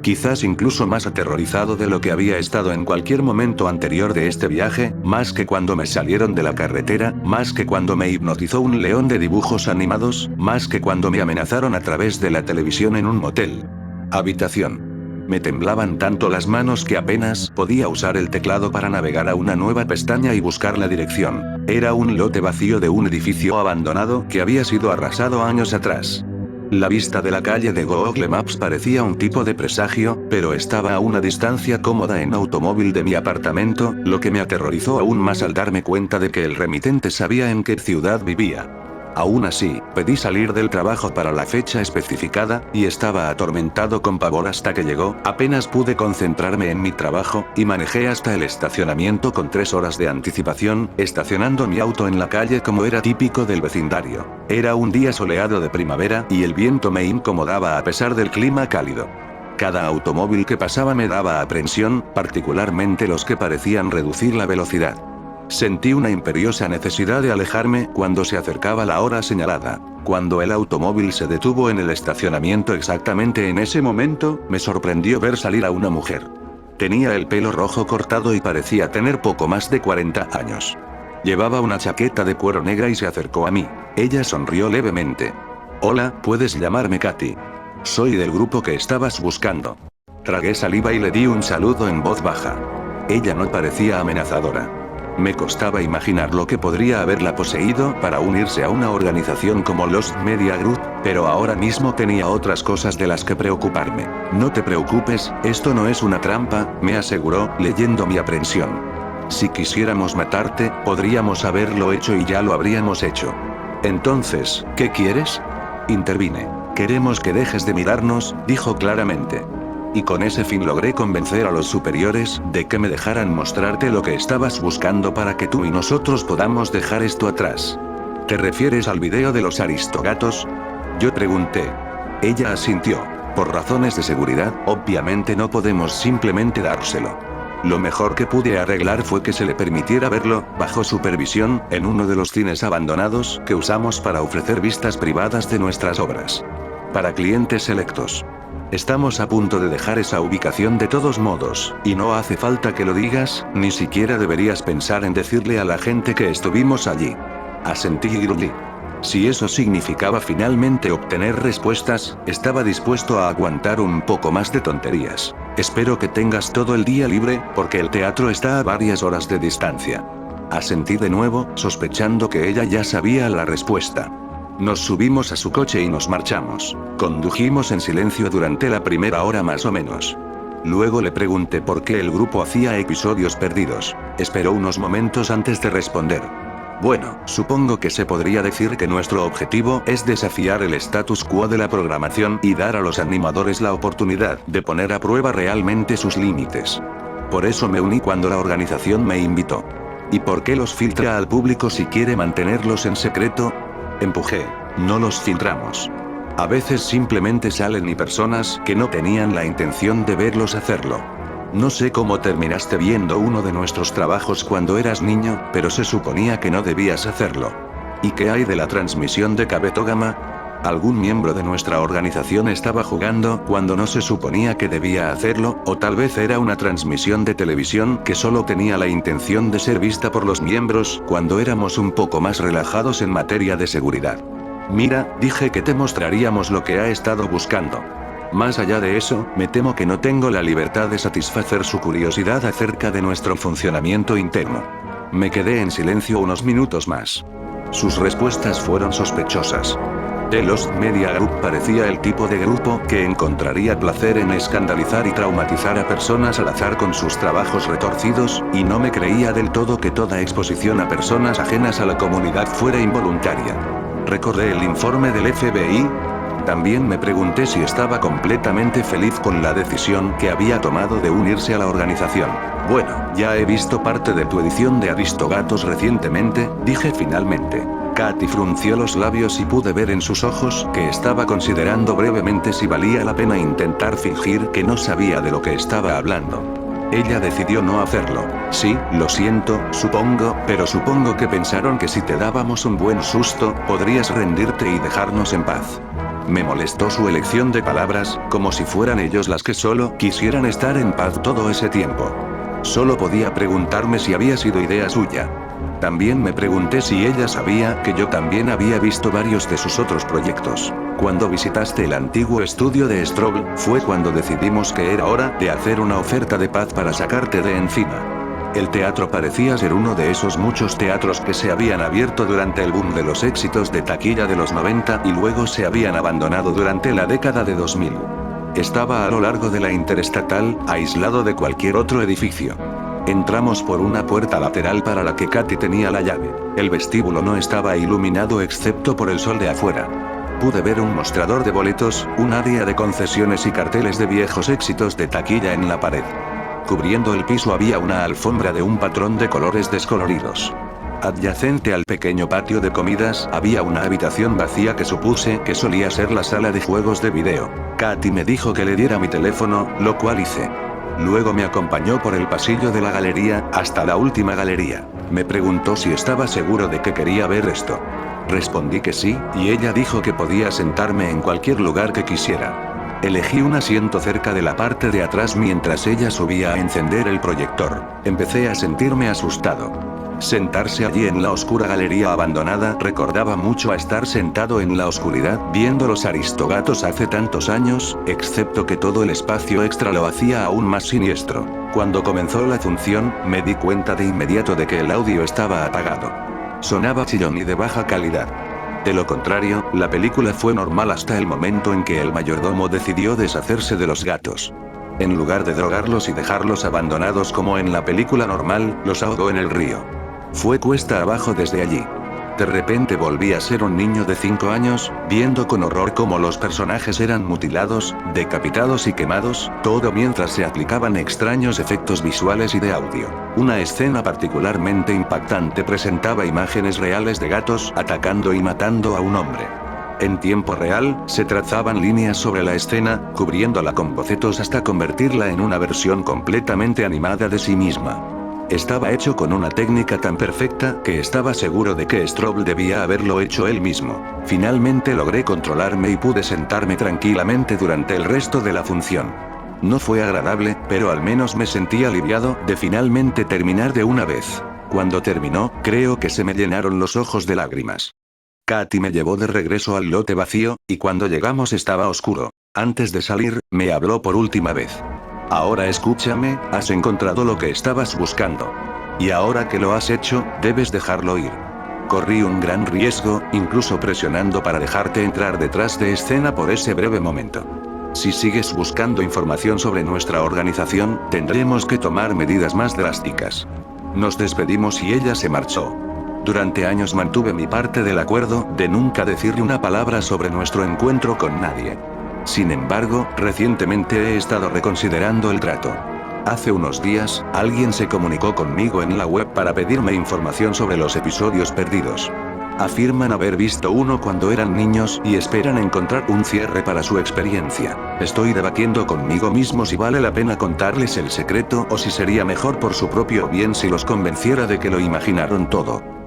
Quizás incluso más aterrorizado de lo que había estado en cualquier momento anterior de este viaje, más que cuando me salieron de la carretera, más que cuando me hipnotizó un león de dibujos animados, más que cuando me amenazaron a través de la televisión en un motel. Habitación. Me temblaban tanto las manos que apenas podía usar el teclado para navegar a una nueva pestaña y buscar la dirección. Era un lote vacío de un edificio abandonado que había sido arrasado años atrás. La vista de la calle de Google Maps parecía un tipo de presagio, pero estaba a una distancia cómoda en automóvil de mi apartamento, lo que me aterrorizó aún más al darme cuenta de que el remitente sabía en qué ciudad vivía. Aún así, pedí salir del trabajo para la fecha especificada, y estaba atormentado con pavor hasta que llegó. Apenas pude concentrarme en mi trabajo, y manejé hasta el estacionamiento con 3 horas de anticipación, estacionando mi auto en la calle como era típico del vecindario. Era un día soleado de primavera, y el viento me incomodaba a pesar del clima cálido. Cada automóvil que pasaba me daba aprensión, particularmente los que parecían reducir la velocidad. Sentí una imperiosa necesidad de alejarme cuando se acercaba la hora señalada. Cuando el automóvil se detuvo en el estacionamiento exactamente en ese momento, me sorprendió ver salir a una mujer. Tenía el pelo rojo cortado y parecía tener poco más de 40 años. Llevaba una chaqueta de cuero negra y se acercó a mí. Ella sonrió levemente. Hola, puedes llamarme Katy. Soy del grupo que estabas buscando. Tragué saliva y le di un saludo en voz baja. Ella no parecía amenazadora. Me costaba imaginar lo que podría haberla poseído para unirse a una organización como Lost Media Group, pero ahora mismo tenía otras cosas de las que preocuparme. No te preocupes, esto no es una trampa, me aseguró, leyendo mi aprensión. Si quisiéramos matarte, podríamos haberlo hecho y ya lo habríamos hecho. Entonces, ¿qué quieres? Intervine. Queremos que dejes de mirarnos, dijo claramente. Y con ese fin logré convencer a los superiores de que me dejaran mostrarte lo que estabas buscando para que tú y nosotros podamos dejar esto atrás. ¿Te refieres al video de los aristogatos? Yo pregunté. Ella asintió. Por razones de seguridad, obviamente no podemos simplemente dárselo. Lo mejor que pude arreglar fue que se le permitiera verlo, bajo supervisión, en uno de los cines abandonados que usamos para ofrecer vistas privadas de nuestras obras. Para clientes selectos. Estamos a punto de dejar esa ubicación de todos modos, y no hace falta que lo digas, ni siquiera deberías pensar en decirle a la gente que estuvimos allí. Asentí y gruñí. Si eso significaba finalmente obtener respuestas, estaba dispuesto a aguantar un poco más de tonterías. Espero que tengas todo el día libre, porque el teatro está a varias horas de distancia. Asentí de nuevo, sospechando que ella ya sabía la respuesta. Nos subimos a su coche y nos marchamos. Condujimos en silencio durante la primera hora más o menos. Luego le pregunté por qué el grupo hacía episodios perdidos. Esperó unos momentos antes de responder. Bueno, supongo que se podría decir que nuestro objetivo es desafiar el status quo de la programación y dar a los animadores la oportunidad de poner a prueba realmente sus límites. Por eso me uní cuando la organización me invitó. ¿Y por qué los filtra al público si quiere mantenerlos en secreto? Empujé. No los filtramos. A veces simplemente salen y personas que no tenían la intención de verlos hacerlo. No sé cómo terminaste viendo uno de nuestros trabajos cuando eras niño, pero se suponía que no debías hacerlo. ¿Y qué hay de la transmisión de Kabetogama? ¿Algún miembro de nuestra organización estaba jugando cuando no se suponía que debía hacerlo, o tal vez era una transmisión de televisión que solo tenía la intención de ser vista por los miembros cuando éramos un poco más relajados en materia de seguridad? Mira, dije que te mostraríamos lo que ha estado buscando. Más allá de eso, me temo que no tengo la libertad de satisfacer su curiosidad acerca de nuestro funcionamiento interno. Me quedé en silencio unos minutos más. Sus respuestas fueron sospechosas. The Lost Media Group parecía el tipo de grupo que encontraría placer en escandalizar y traumatizar a personas al azar con sus trabajos retorcidos, y no me creía del todo que toda exposición a personas ajenas a la comunidad fuera involuntaria. Recordé el informe del FBI. También me pregunté si estaba completamente feliz con la decisión que había tomado de unirse a la organización. Bueno, ya he visto parte de tu edición de Aristogatos recientemente, dije finalmente. Katy frunció los labios y pude ver en sus ojos que estaba considerando brevemente si valía la pena intentar fingir que no sabía de lo que estaba hablando. Ella decidió no hacerlo. Sí, lo siento, supongo, pero supongo que pensaron que si te dábamos un buen susto, podrías rendirte y dejarnos en paz. Me molestó su elección de palabras, como si fueran ellos las que solo quisieran estar en paz todo ese tiempo. Solo podía preguntarme si había sido idea suya. También me pregunté si ella sabía que yo también había visto varios de sus otros proyectos. Cuando visitaste el antiguo estudio de Strobel, fue cuando decidimos que era hora de hacer una oferta de paz para sacarte de encima. El teatro parecía ser uno de esos muchos teatros que se habían abierto durante el boom de los éxitos de taquilla de los 90 y luego se habían abandonado durante la década de 2000. Estaba a lo largo de la interestatal, aislado de cualquier otro edificio. Entramos por una puerta lateral para la que Katy tenía la llave. El vestíbulo no estaba iluminado excepto por el sol de afuera. Pude ver un mostrador de boletos, un área de concesiones y carteles de viejos éxitos de taquilla en la pared. Cubriendo el piso había una alfombra de un patrón de colores descoloridos. Adyacente al pequeño patio de comidas había una habitación vacía que supuse que solía ser la sala de juegos de video. Katy me dijo que le diera mi teléfono, lo cual hice. Luego me acompañó por el pasillo de la galería, hasta la última galería. Me preguntó si estaba seguro de que quería ver esto. Respondí que sí, y ella dijo que podía sentarme en cualquier lugar que quisiera. Elegí un asiento cerca de la parte de atrás mientras ella subía a encender el proyector. Empecé a sentirme asustado. Sentarse allí en la oscura galería abandonada recordaba mucho a estar sentado en la oscuridad viendo los Aristogatos hace tantos años, excepto que todo el espacio extra lo hacía aún más siniestro. Cuando comenzó la función, me di cuenta de inmediato de que el audio estaba apagado. Sonaba chillón y de baja calidad. De lo contrario, la película fue normal hasta el momento en que el mayordomo decidió deshacerse de los gatos. En lugar de drogarlos y dejarlos abandonados como en la película normal, los ahogó en el río. Fue cuesta abajo desde allí. De repente volví a ser un niño de 5 años, viendo con horror cómo los personajes eran mutilados, decapitados y quemados, todo mientras se aplicaban extraños efectos visuales y de audio. Una escena particularmente impactante presentaba imágenes reales de gatos atacando y matando a un hombre. En tiempo real, se trazaban líneas sobre la escena, cubriéndola con bocetos hasta convertirla en una versión completamente animada de sí misma. Estaba hecho con una técnica tan perfecta que estaba seguro de que Strobe debía haberlo hecho él mismo. Finalmente logré controlarme y pude sentarme tranquilamente durante el resto de la función. No fue agradable, pero al menos me sentí aliviado de finalmente terminar de una vez. Cuando terminó, creo que se me llenaron los ojos de lágrimas. Katy me llevó de regreso al lote vacío, y cuando llegamos estaba oscuro. Antes de salir, me habló por última vez. Ahora escúchame, has encontrado lo que estabas buscando. Y ahora que lo has hecho, debes dejarlo ir. Corrí un gran riesgo, incluso presionando para dejarte entrar detrás de escena por ese breve momento. Si sigues buscando información sobre nuestra organización, tendremos que tomar medidas más drásticas. Nos despedimos y ella se marchó. Durante años mantuve mi parte del acuerdo de nunca decirle una palabra sobre nuestro encuentro con nadie. Sin embargo, recientemente he estado reconsiderando el trato. Hace unos días, alguien se comunicó conmigo en la web para pedirme información sobre los episodios perdidos. Afirman haber visto uno cuando eran niños y esperan encontrar un cierre para su experiencia. Estoy debatiendo conmigo mismo si vale la pena contarles el secreto o si sería mejor por su propio bien si los convenciera de que lo imaginaron todo.